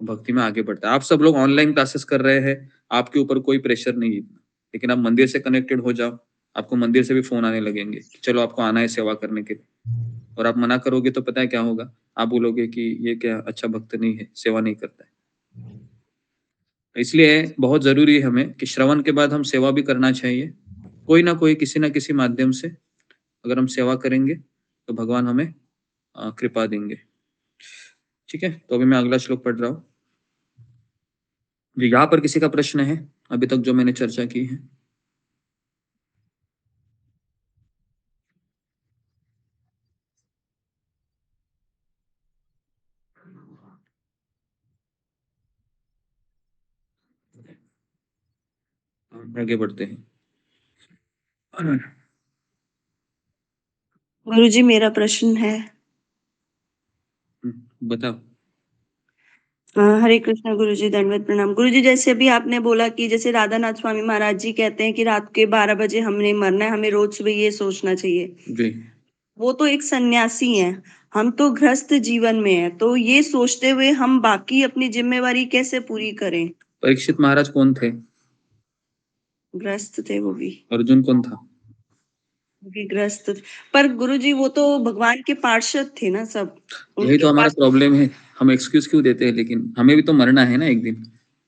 भक्ति में आगे बढ़ता है। आप सब लोग ऑनलाइन क्लासेस कर रहे हैं, आपके ऊपर कोई प्रेशर नहीं है, लेकिन आप मंदिर से कनेक्टेड हो जाओ, आपको मंदिर से भी फोन आने लगेंगे कि चलो आपको आना है सेवा करने के लिए, और आप मना करोगे तो पता है क्या होगा? आप बोलोगे कि ये क्या अच्छा भक्त नहीं है, सेवा नहीं करता है। इसलिए बहुत जरूरी है हमें कि श्रवण के बाद हम सेवा भी करना चाहिए, कोई ना कोई किसी ना किसी माध्यम से अगर हम सेवा करेंगे तो भगवान हमें कृपा देंगे। ठीक है, तो अभी मैं अगला श्लोक पढ़ रहा हूँ जी। यहाँ पर किसी का प्रश्न है अभी तक जो मैंने चर्चा की है? आगे बढ़ते हैं। गुरुजी मेरा प्रश्न है। बताओ। हरे कृष्ण गुरुजी, दंडवत प्रणाम। गुरुजी जैसे अभी आपने बोला कि जैसे राधानाथ स्वामी महाराज जी कहते हैं कि रात के 12 बजे हमने मरना है, हमें रोज सुबह ये सोचना चाहिए जी। वो तो एक सन्यासी हैं, हम तो गृहस्थ जीवन में है, तो ये सोचते हुए हम बाकी अपनी जिम्मेवारी कैसे पूरी करें? परीक्षित महाराज कौन थे? ग्रस्त थे वो भी। अर्जुन कौन था? वो भी ग्रस्त थे। पर गुरुजी वो तो भगवान के पार्षद थे ना सब। यही उनके तो हमारा पास प्रॉब्लम है, हम एक्सक्यूज क्यों देते हैं? लेकिन हमें भी तो मरना है ना एक दिन,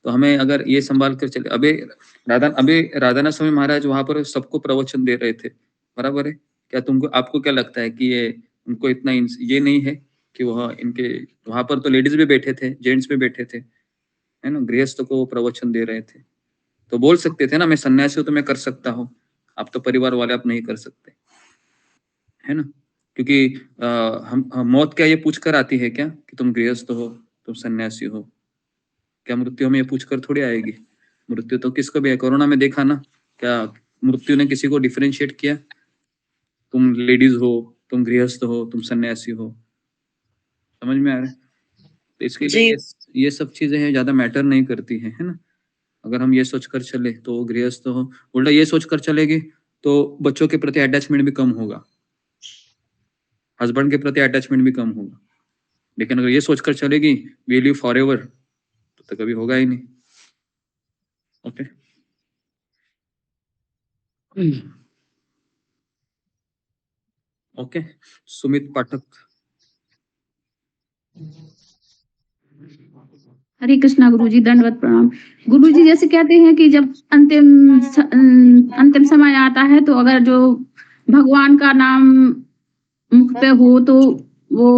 तो हमें अगर ये संभाल कर चले। अभी राधानाथ स्वामी महाराज वहां पर सबको प्रवचन दे रहे थे, बराबर है क्या? आपको क्या लगता है कि ये उनको इतना ये नहीं है कि वह इनके वहां पर तो लेडीज भी बैठे थे, जेंट्स भी बैठे थे, है ना, गृहस्थ को प्रवचन दे रहे थे, तो बोल सकते थे ना मैं सन्यासी हूं तो मैं कर सकता हूँ, आप तो परिवार वाले आप नहीं कर सकते, है ना? क्योंकि हम मौत क्या ये पूछ कर आती है क्या कि तुम गृहस्थ हो, तुम सन्यासी हो? क्या मृत्यु हमें ये पूछ कर थोड़ी आएगी? मृत्यु तो किसको भी है, कोरोना में देखा ना, क्या मृत्यु ने किसी को डिफरेंशिएट किया? तुम लेडीज हो, तुम गृहस्थ हो, तुम सन्यासी हो, समझ में आ रहा है? तो इसके लिए ये सब चीजें हैं, ज्यादा मैटर नहीं करती है ना? अगर हम ये सोचकर चले तो गृहस्थ हो, उल्टा ये सोचकर चलेगी तो बच्चों के प्रति अटैचमेंट भी कम होगा, हस्बैंड के प्रति अटैचमेंट भी कम होगा। लेकिन अगर ये सोचकर चलेगी वी लिव फॉर एवर, तो कभी होगा ही नहीं। ओके, ओके, सुमित पाठक। हरे कृष्णा गुरुजी, दंडवत प्रणाम। गुरुजी जैसे कहते हैं कि जब अंतिम समय आता है तो अगर जो भगवान का नाम मुख पे हो तो वो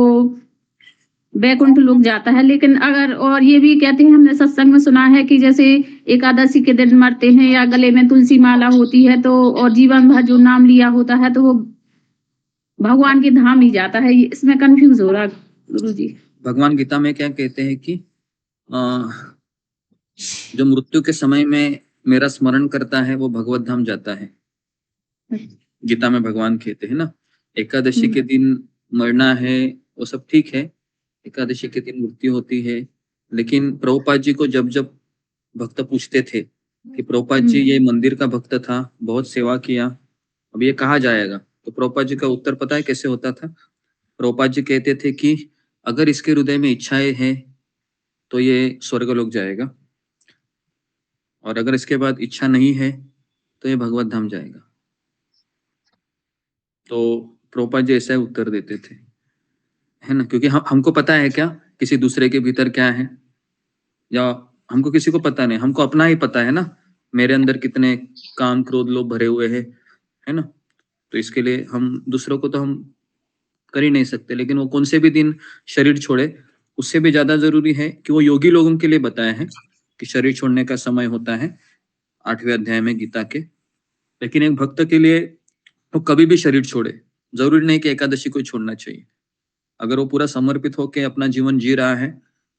वैकुंठ लोक जाता है। लेकिन अगर, और ये भी कहते हैं, हमने सत्संग में सुना है कि जैसे एकादशी के दिन मरते हैं या गले में तुलसी माला होती है तो, और जीवन भर जो नाम लिया होता है तो वो भगवान के धाम ही जाता है। इसमें कंफ्यूज हो रहा गुरुजी। भगवान गीता में क्या कहते हैं कि जो मृत्यु के समय में मेरा स्मरण करता है वो भगवत धाम जाता है। गीता में भगवान कहते हैं ना, एकादशी के दिन मरना है वो सब ठीक है, एकादशी के दिन मृत्यु होती है। लेकिन प्रभुपाद जी को जब जब भक्त पूछते थे कि प्रभुपाद जी ये मंदिर का भक्त था, बहुत सेवा किया, अब ये कहाँ जाएगा, तो प्रभुपाद जी का उत्तर पता है कैसे होता था? प्रभुपाद जी कहते थे कि अगर इसके हृदय में इच्छाएं हैं तो ये स्वर्गलोक जाएगा, और अगर इसके बाद इच्छा नहीं है तो ये भगवत धाम जाएगा। तो प्रभुपाद जी ऐसा उत्तर देते थे, है ना? क्योंकि हमको पता है क्या किसी दूसरे के भीतर क्या है, या हमको किसी को पता नहीं, हमको अपना ही पता है ना, मेरे अंदर कितने काम क्रोध लोभ भरे हुए हैं, है ना? तो इसके लिए हम दूसरों को तो हम कर ही नहीं सकते। लेकिन वो कौन से भी दिन शरीर छोड़े, उससे भी ज्यादा जरूरी है कि वो योगी लोगों के लिए बताया है कि शरीर छोड़ने का समय होता है 8वें अध्याय में गीता के। लेकिन एक भक्त के लिए वो कभी भी शरीर छोड़े, जरूरी नहीं कि एकादशी को छोड़ना चाहिए। अगर वो पूरा समर्पित होकर अपना जीवन जी रहा है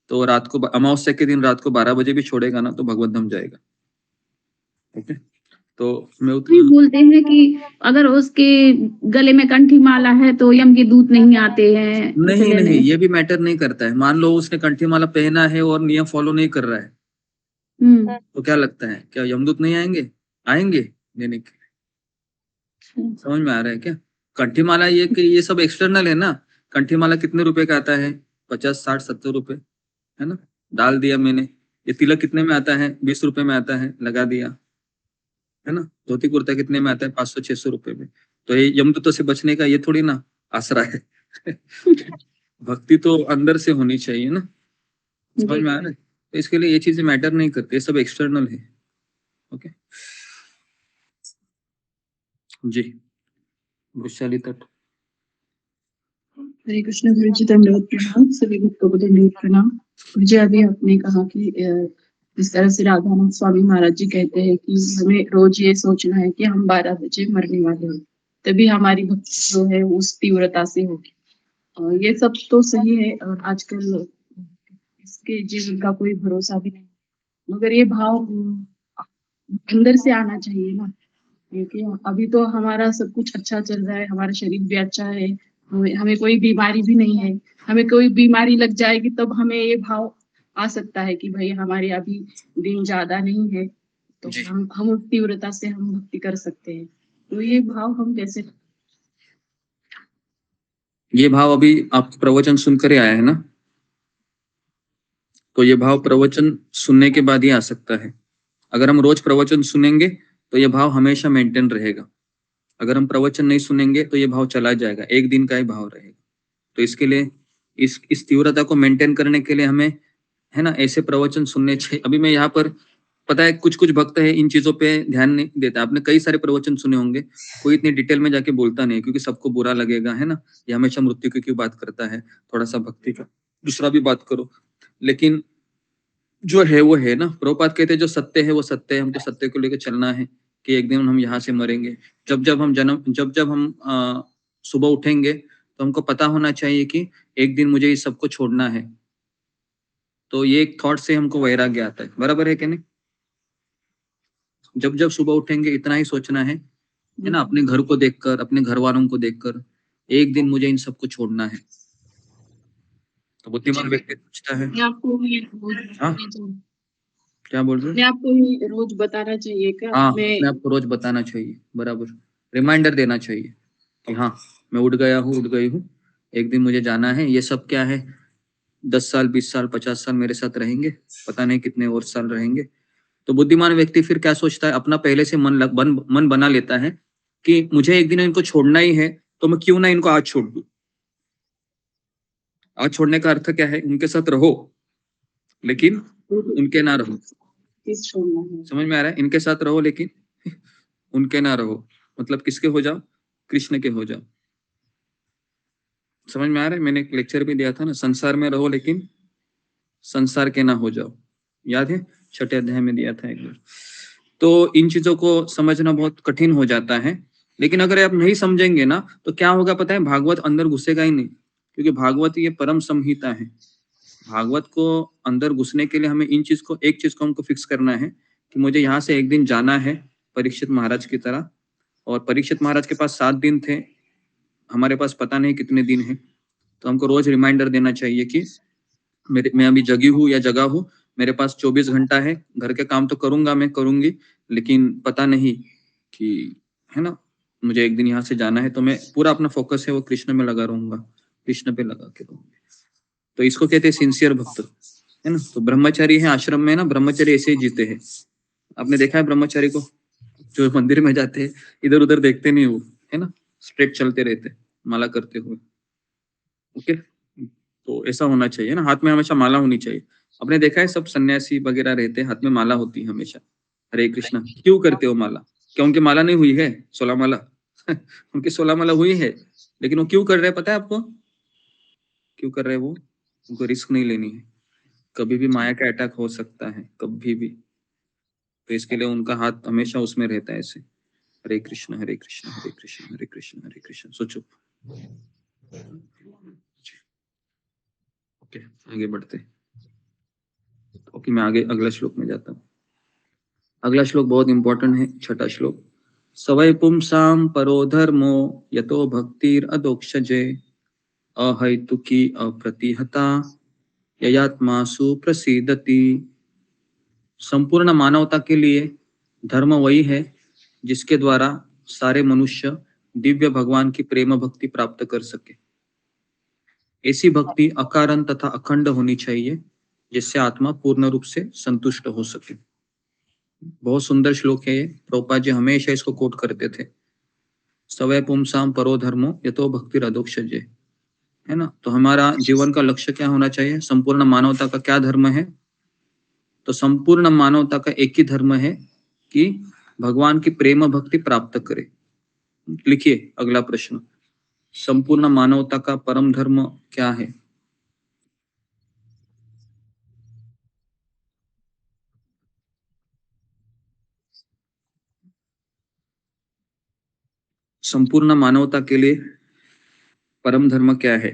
तो रात को, अमावस्या के दिन रात को 12 बजे भी छोड़ेगा ना तो भगवत धाम जाएगा। ओके, तो मैं बोलते हैं कि अगर उसके गले में कंठी माला है तो यम के दूत नहीं आते हैं। नहीं, ये भी मैटर नहीं करता है। मान लो उसने कंठी माला पहना है और नियम फॉलो नहीं कर रहा है, तो क्या लगता है, क्या यमदूत नहीं आएंगे? आएंगे लेने के। समझ में आ रहा है क्या? कंठी माला ये सब एक्सटर्नल है ना। कंठी माला कितने रुपए का आता है? 50, 60, 70 रुपए, है ना? डाल दिया मैंने। ये तिलक कितने में आता है? 20 रुपए में आता है, लगा दिया, है ना? धोती कुर्ता कितने में आता है? 500, 600 रुपए में। तो ये यमदूतों से बचने का ये थोड़ी ना आसरा है। भक्ति तो अंदर से होनी चाहिए ना, समझ में आ रहा है? तो इसके लिए ये चीजें मैटर नहीं करती, ये सब एक्सटर्नल है। ओके जी, वृषाली तट। हरे कृष्ण गुरु जी, दंडवत प्रणाम। सभी भक्तों को दंडवत प्रणाम। गुरु जी, अभी आपने कहा कि जिस तरह से राधानाथ स्वामी महाराज जी कहते हैं कि हमें रोज ये सोचना है कि हम 12 बजे मरने वाले हैं, तभी हमारी भक्ति जो है उस तीव्रता से होगी। ये सब तो सही है, और आजकल इसके जीवन का कोई भरोसा भी नहीं, मगर ये भाव अंदर से आना चाहिए ना, क्योंकि अभी तो हमारा सब कुछ अच्छा चल रहा है, हमारा शरीर भी अच्छा है, हमें कोई बीमारी भी नहीं है। हमें कोई बीमारी लग जाएगी तब हमें ये भाव आ सकता है कि भाई हमारे अभी दिन ज्यादा नहीं है, तो हम उस तीव्रता से हम भक्ति कर सकते हैं। तो ये भाव हम कैसे? ये भाव अभी आप प्रवचन सुनकर ही आया है ना, तो ये भाव प्रवचन सुनने के बाद ही आ सकता है। अगर हम रोज प्रवचन सुनेंगे तो ये भाव हमेशा मेंटेन रहेगा। अगर हम प्रवचन नहीं सुनेंगे तो ये भाव चला जाएगा, एक दिन का ही भाव रहेगा। तो इसके लिए इस तीव्रता को मेंटेन करने के लिए हमें, है ना, ऐसे प्रवचन सुनने चाहिए। अभी मैं यहाँ पर, पता है कुछ भक्त है इन चीजों पे ध्यान नहीं देता। आपने कई सारे प्रवचन सुने होंगे, कोई इतनी डिटेल में जाके बोलता नहीं क्योंकि सबको बुरा लगेगा, है ना, ये हमेशा मृत्यु की क्यों बात करता है, थोड़ा सा भक्ति का दूसरा भी बात करो। लेकिन जो है वो है ना, प्रभुपाद कहते हैं जो सत्य है वो सत्य है, हमको सत्य को लेकर चलना है कि एक दिन हम यहाँ से मरेंगे। जब हम सुबह उठेंगे तो हमको पता होना चाहिए कि एक दिन मुझे इस सबको छोड़ना है। तो ये एक थॉट से हमको वैराग्य आता है, बराबर है कि नहीं? जब सुबह उठेंगे इतना ही सोचना है ना, अपने घर को देखकर, अपने घर वालों को देखकर, एक दिन मुझे इन सबको छोड़ना है। तो बुद्धिमान व्यक्ति पूछता है, आपको ये हाँ क्या बोल रहे अपने आप को ही रोज बताना चाहिए क्या? हाँ, अपने आप को रोज बताना चाहिए, बराबर रिमाइंडर देना चाहिए कि हाँ मैं उठ गया हूँ, उठ गई हूँ, एक दिन मुझे जाना है। ये सब क्या है, 10 साल 20 साल 50 साल मेरे साथ रहेंगे, पता नहीं कितने और साल रहेंगे। तो बुद्धिमान व्यक्ति फिर क्या सोचता है, अपना पहले से मन बना लेता है कि मुझे एक दिन इनको छोड़ना ही है, तो मैं क्यों ना इनको आज छोड़ दूं। आज छोड़ने का अर्थ क्या है, उनके साथ रहो लेकिन उनके ना रहो। समझ में आ रहा है? इनके साथ रहो लेकिन उनके ना रहो, मतलब किसके हो जाओ, कृष्ण के हो जाओ। समझ में आ रहा है? मैंने एक लेक्चर भी दिया था ना, संसार में रहो लेकिन संसार के ना हो जाओ, याद है? 6ठे अध्याय में दिया था एक बार। तो इन चीजों को समझना बहुत कठिन हो जाता है, लेकिन अगर आप नहीं समझेंगे ना तो क्या होगा पता है, भागवत अंदर घुसेगा ही नहीं, क्योंकि भागवत ये परम संहिता है। भागवत को अंदर घुसने के लिए हमें एक चीज को हमको फिक्स करना है कि मुझे यहाँ से एक दिन जाना है, परीक्षित महाराज की तरह। और परीक्षित महाराज के पास 7 दिन थे, हमारे पास पता नहीं कितने दिन है। तो हमको रोज रिमाइंडर देना चाहिए कि मैं अभी जगी हूँ या जगा हूँ, मेरे पास 24 घंटा है, घर के काम तो करूंगा, मैं करूंगी, लेकिन पता नहीं कि, है ना, मुझे एक दिन यहाँ से जाना है। तो मैं पूरा अपना फोकस है वो कृष्ण में लगा रहूंगा, कृष्ण पे लगा के रहूंगा। तो इसको कहते हैं सिंसियर भक्त, है ना। तो ब्रह्मचारी है आश्रम में ना, ब्रह्मचारी ऐसे ही जीते हैं। आपने देखा है ब्रह्मचारी को, जो मंदिर में जाते हैं इधर उधर देखते नहीं वो, है ना, स्ट्रेट चलते रहते माला करते हुए। ओके, तो ऐसा होना चाहिए ना, हाथ में हमेशा माला होनी चाहिए। आपने देखा है सब सन्यासी वगैरह रहते हैं, हाथ में माला होती है हमेशा। हरे कृष्णा क्यों करते हो माला? क्या उनकी माला नहीं हुई है 16 माला? उनकी 16 माला हुई है, लेकिन वो क्यों कर रहे हैं पता है आपको? क्यों कर रहे हैं वो? उनको रिस्क नहीं लेनी है, कभी भी माया का अटैक हो सकता है, कभी भी। तो इसके लिए उनका हाथ हमेशा उसमें रहता है ऐसे, हरे कृष्ण हरे कृष्ण हरे कृष्ण हरे कृष्ण हरे कृष्ण। सोचो, ओके आगे बढ़ते। ओके मैं आगे अगला श्लोक में जाता हूँ। अगला श्लोक बहुत इंपॉर्टेंट है, 6ठा श्लोक। सवै पुंसाम परो धर्मो यतो भक्तिर अदोक्षजे अहैतुकी अप्रतिहता ययात्मासु प्रसीदति। संपूर्ण मानवता के लिए धर्म वही है जिसके द्वारा सारे मनुष्य दिव्य भगवान की प्रेम भक्ति प्राप्त कर सके। ऐसी भक्ति अकारण तथा अखंड होनी चाहिए जिससे आत्मा पूर्ण रूप से संतुष्ट हो सके। बहुत सुंदर श्लोक है ये, प्रभुपाद जी हमेशा इसको कोट करते थे। सवै पुंसाम परो धर्मो यतो भक्तिर अधोक्षजे, है ना। तो हमारा जीवन का लक्ष्य क्या होना चाहिए, संपूर्ण मानवता का क्या धर्म है? तो संपूर्ण मानवता का एक ही धर्म है कि भगवान की प्रेम भक्ति प्राप्त करे। लिखिए अगला प्रश्न, संपूर्ण मानवता का परम धर्म क्या है? संपूर्ण मानवता के लिए परम धर्म क्या है?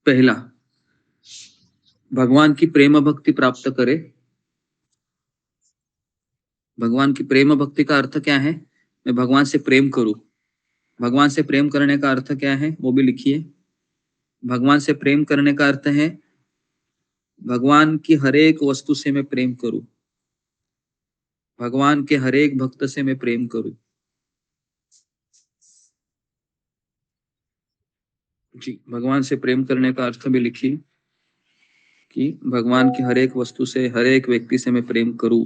पहला, भगवान की प्रेम भक्ति प्राप्त करे। भगवान की प्रेम भक्ति का अर्थ क्या है? मैं भगवान से प्रेम करूं। भगवान से प्रेम करने का अर्थ क्या है वो भी लिखिए। भगवान से प्रेम करने का अर्थ है भगवान की हर एक वस्तु से मैं प्रेम करूं, भगवान के हर एक भक्त से मैं प्रेम करूं। जी, भगवान से प्रेम करने का अर्थ भी लिखिए कि भगवान की हर एक वस्तु से, हर एक व्यक्ति से मैं प्रेम करूं।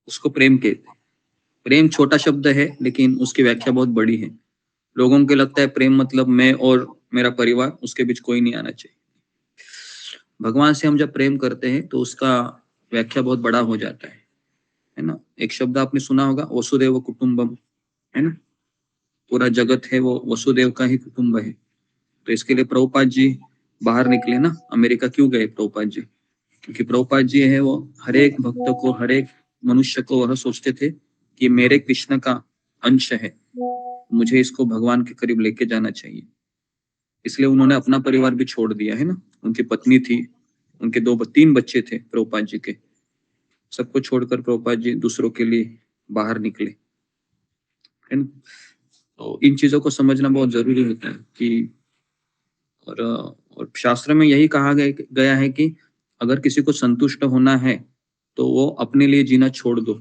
उसको प्रेम कहते हैं। प्रेम छोटा शब्द है, लेकिन उसकी व्याख्या बहुत बड़ी है। लोगों को लगता है प्रेम मतलब मैं और मेरा परिवार, उसके बीच कोई नहीं आना चाहिए। भगवान से हम जब प्रेम करते हैं तो उसका व्याख्या बहुत बड़ा हो जाता है ना। एक शब्द आपने सुना होगा, वसुदेव कुटुंबम, है ना। पूरा जगत है वो वसुदेव का ही कुटुंब है। तो इसके लिए प्रभुपाद जी बाहर निकले ना। अमेरिका क्यों गए प्रभुपाद जी? क्योंकि प्रभुपाद जी है वो हर एक भक्त को, हर एक मनुष्य को वह सोचते थे कि मेरे कृष्ण का अंश है, मुझे इसको भगवान के करीब लेके जाना चाहिए। इसलिए उन्होंने अपना परिवार भी छोड़ दिया, है ना। उनकी पत्नी थी, उनके 3 बच्चे थे प्रभुपाद जी के। सबको छोड़कर प्रभुपाद जी दूसरों के लिए बाहर निकले, है ना। तो इन चीजों को समझना बहुत जरूरी होता है कि और शास्त्र में यही कहा गया है कि अगर किसी को संतुष्ट होना है तो वो अपने लिए जीना छोड़ दो।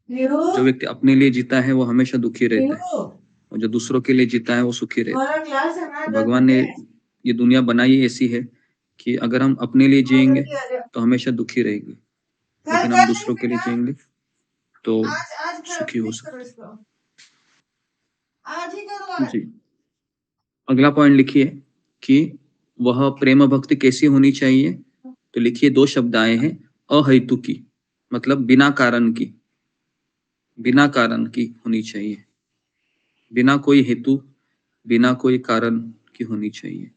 जो व्यक्ति अपने लिए जीता है वो हमेशा दुखी रहता है, और जो दूसरों के लिए जीता है वो सुखी रहता है। तो भगवान ने ये दुनिया बनाई ऐसी है कि अगर हम अपने लिए जिएंगे तो हमेशा दुखी रहेंगे, लेकिन हम दूसरों के लिए जिएंगे तो सुखी हो सकते जी। अगला पॉइंट लिखिए कि वह प्रेम भक्ति कैसी होनी चाहिए। तो लिखिए 2 शब्द आए हैं, अहेतुकी, मतलब बिना कारण की, बिना कारण की होनी चाहिए। बिना कोई हेतु, बिना कोई कारण की होनी चाहिए।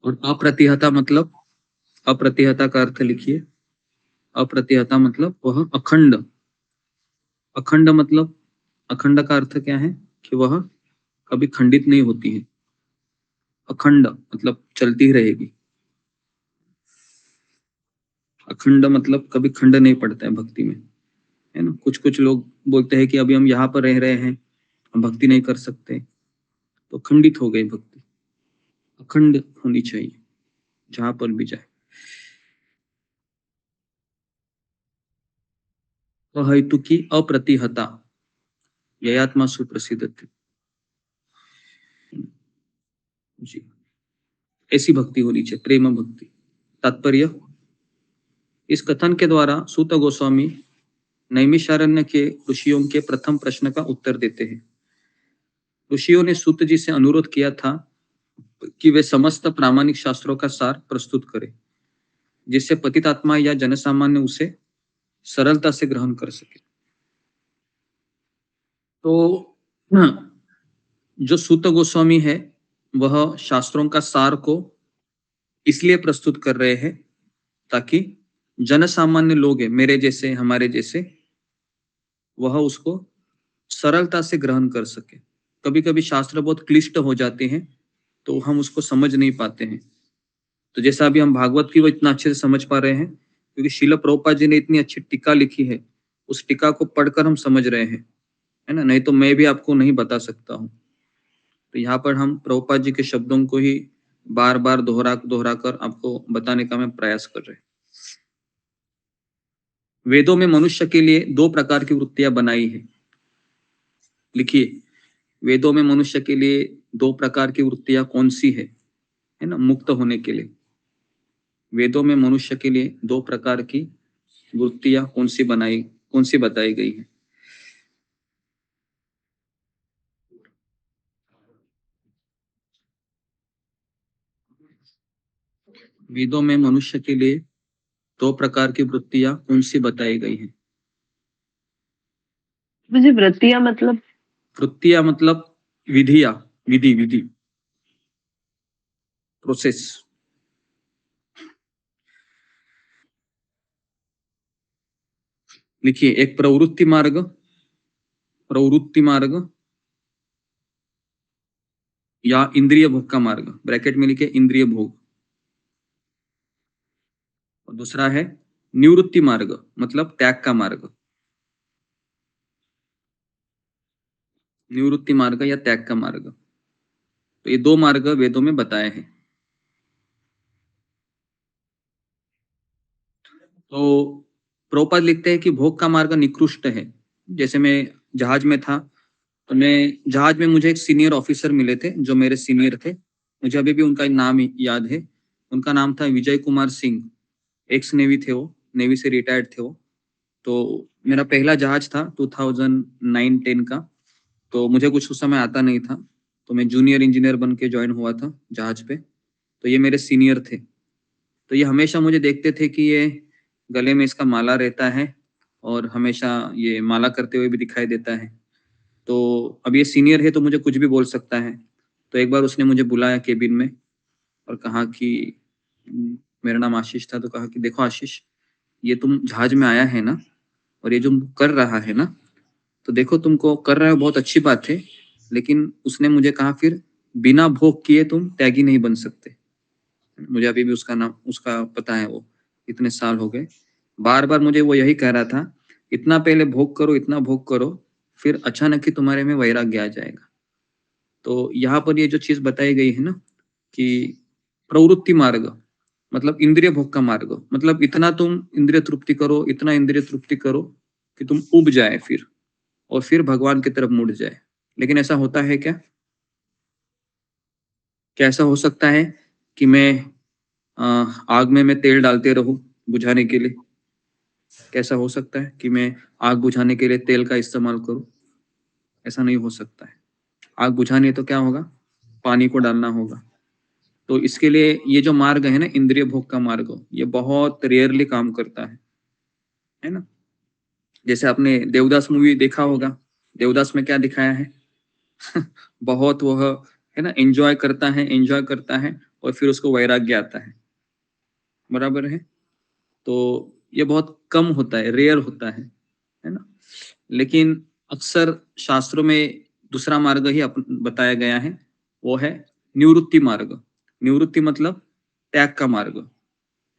और अप्रतिहता मतलब, अप्रतिहता का अर्थ लिखिए। अप्रतिहता मतलब वह अखंड। अखंड मतलब, अखंड का अर्थ क्या है कि वह कभी खंडित नहीं होती है। अखंड मतलब चलती रहेगी। अखंड मतलब कभी खंड नहीं पड़ता है भक्ति में, है ना। कुछ कुछ लोग बोलते हैं कि अभी हम यहाँ पर रह रहे हैं, हम भक्ति नहीं कर सकते, तो खंडित हो गई भक्ति। अखंड होनी चाहिए जहां पर भी जाए। अहेतु की अप्रतिहता, ययात्मा सुप्रसिद्ध थी जी। ऐसी भक्ति होनी चाहिए, प्रेम भक्ति। तात्पर्य, इस कथन के द्वारा सूत गोस्वामी नैमिषारण्य के ऋषियों के प्रथम प्रश्न का उत्तर देते हैं। ऋषियों ने सूत जी से अनुरोध किया था कि वे समस्त प्रामाणिक शास्त्रों का सार प्रस्तुत करें, जिससे पतितात्मा या जनसामान्य उसे सरलता से ग्रहण कर सके। तो जो सूत गोस्वामी है वह शास्त्रों का सार को इसलिए प्रस्तुत कर रहे हैं ताकि जनसामान्य लोग हैं, मेरे जैसे, हमारे जैसे, वह उसको सरलता से ग्रहण कर सके। कभी कभी शास्त्र बहुत क्लिष्ट हो जाते हैं तो हम उसको समझ नहीं पाते हैं। तो जैसा अभी हम भागवत की वो इतना अच्छे से समझ पा रहे हैं क्योंकि श्रील प्रभुपाद जी ने इतनी अच्छी टीका लिखी है, उस टीका को पढ़कर हम समझ रहे हैं, है ना। नहीं तो मैं भी आपको नहीं बता सकता हूँ। तो यहाँ पर हम प्रभुपाद जी के शब्दों को ही बार बार दोहरा दोहरा कर आपको बताने का मैं प्रयास कर रहे हैं। वेदों में मनुष्य के लिए 2 प्रकार की वृत्तियां बनाई है। लिखिए, वेदों में मनुष्य के लिए 2 प्रकार की वृत्तियां कौन सी है ना, मुक्त होने के लिए। वेदों में मनुष्य के लिए 2 प्रकार की वृत्तियां कौन सी बताई गई है। वेदों में मनुष्य के लिए 2 प्रकार की वृत्तियां कौन सी बताई गई है। मुझे वृत्तियां मतलब, वृत्तियां मतलब विधियां, विधि प्रोसेस। लिखिए, एक प्रवृत्ति मार्ग या इंद्रिय भोग का मार्ग, ब्रैकेट में लिखे इंद्रिय भोग। और दूसरा है निवृत्ति मार्ग, मतलब त्याग का मार्ग। निवृत्ति मार्ग या त्याग का मार्ग। तो ये दो मार्ग वेदों में बताए हैं। तो प्रभुपाद लिखते हैं कि भोग का मार्ग निकृष्ट है। जैसे मैं जहाज में था, तो मैं जहाज में मुझे एक सीनियर ऑफिसर मिले थे जो मेरे सीनियर थे, मुझे अभी भी उनका नाम याद है। उनका नाम था विजय कुमार सिंह, एक्स नेवी थे वो, नेवी से रिटायर्ड थे वो। तो मेरा पहला जहाज था 2009-10 का। तो मुझे कुछ उस समय आता नहीं था, तो मैं जूनियर इंजीनियर बन के ज्वाइन हुआ था जहाज पे। तो ये मेरे सीनियर थे। तो ये हमेशा मुझे देखते थे कि ये गले में इसका माला रहता है और हमेशा ये माला करते हुए भी दिखाई देता है। तो अब ये सीनियर है तो मुझे कुछ भी बोल सकता है। तो एक बार उसने मुझे बुलाया केबिन में और कहा कि मेरा नाम आशीष था, तो कहा कि देखो आशीष, ये तुम जहाज में आया है ना, और ये जो कर रहा है ना, तो देखो तुमको कर रहे हो बहुत अच्छी बात है, लेकिन उसने मुझे कहा फिर बिना भोग किए तुम त्यागी नहीं बन सकते। मुझे अभी भी उसका नाम उसका पता है, वो इतने साल हो गए, बार बार मुझे वो यही कह रहा था, इतना पहले भोग करो, इतना भोग करो, फिर अचानक ही तुम्हारे में वैराग्य आ जाएगा। तो यहाँ पर ये जो चीज बताई गई है ना कि प्रवृत्ति मार्ग मतलब इंद्रिय भोग का मार्ग, मतलब इतना तुम इंद्रिय तृप्ति करो, इतना इंद्रिय तृप्ति करो कि तुम उब जाए फिर, और फिर भगवान की तरफ मुड़ जाए। लेकिन ऐसा होता है क्या? क्या ऐसा हो सकता है कि मैं आग में मैं तेल डालते रहूं बुझाने के लिए? कैसा हो सकता है कि मैं आग बुझाने के लिए तेल का इस्तेमाल करूं? ऐसा नहीं हो सकता है। आग बुझानी है तो क्या होगा? पानी को डालना होगा। तो इसके लिए ये जो मार्ग है ना, इंद्रिय भोग का मार्ग, ये बहुत रेयरली काम करता है ना। जैसे आपने देवदास मूवी देखा होगा, देवदास में क्या दिखाया है? बहुत वह है ना, एंजॉय करता है और फिर उसको वैराग्य आता है, बराबर है। तो ये बहुत कम होता है, रेयर होता है ना। लेकिन अक्सर शास्त्रों में दूसरा मार्ग ही बताया गया है, वो है निवृत्ति मार्ग। निवृत्ति मतलब त्याग का मार्ग।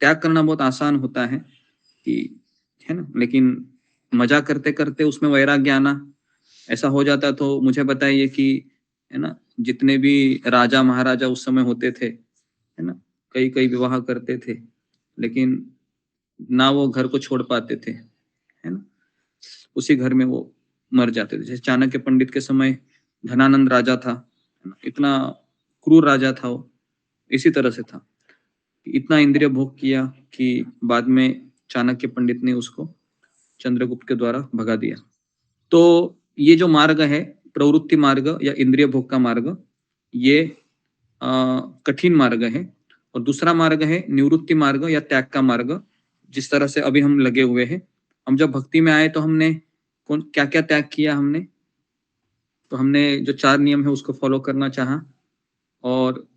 त्याग करना बहुत आसान होता है कि, है ना, लेकिन मजा करते करते उसमें वैराग्य आना ऐसा हो जाता। तो मुझे बताइए कि, है ना, जितने भी राजा महाराजा उस समय होते थे, है ना, कई कई विवाह करते थे, लेकिन ना वो घर को छोड़ पाते थे, है ना, उसी घर में वो मर जाते थे। जैसे चाणक्य पंडित के समय धनानंद राजा था, है ना, इतना क्रूर राजा था वो, इसी तरह से था, इतना इंद्रिय भोग किया कि बाद में चाणक्य पंडित ने उसको चंद्रगुप्त के द्वारा भगा दिया। तो ये जो मार्ग है, प्रवृत्ति मार्ग या इंद्रिय भोग का मार्ग, ये कठिन मार्ग है। और दूसरा मार्ग है निवृत्ति मार्ग या त्याग का मार्ग, जिस तरह से अभी हम लगे हुए हैं। हम जब भक्ति में आए तो हमने क्या क्या त्याग किया हमने? तो हमने जो 4 नियम है उसको फॉलो करना चाहा, और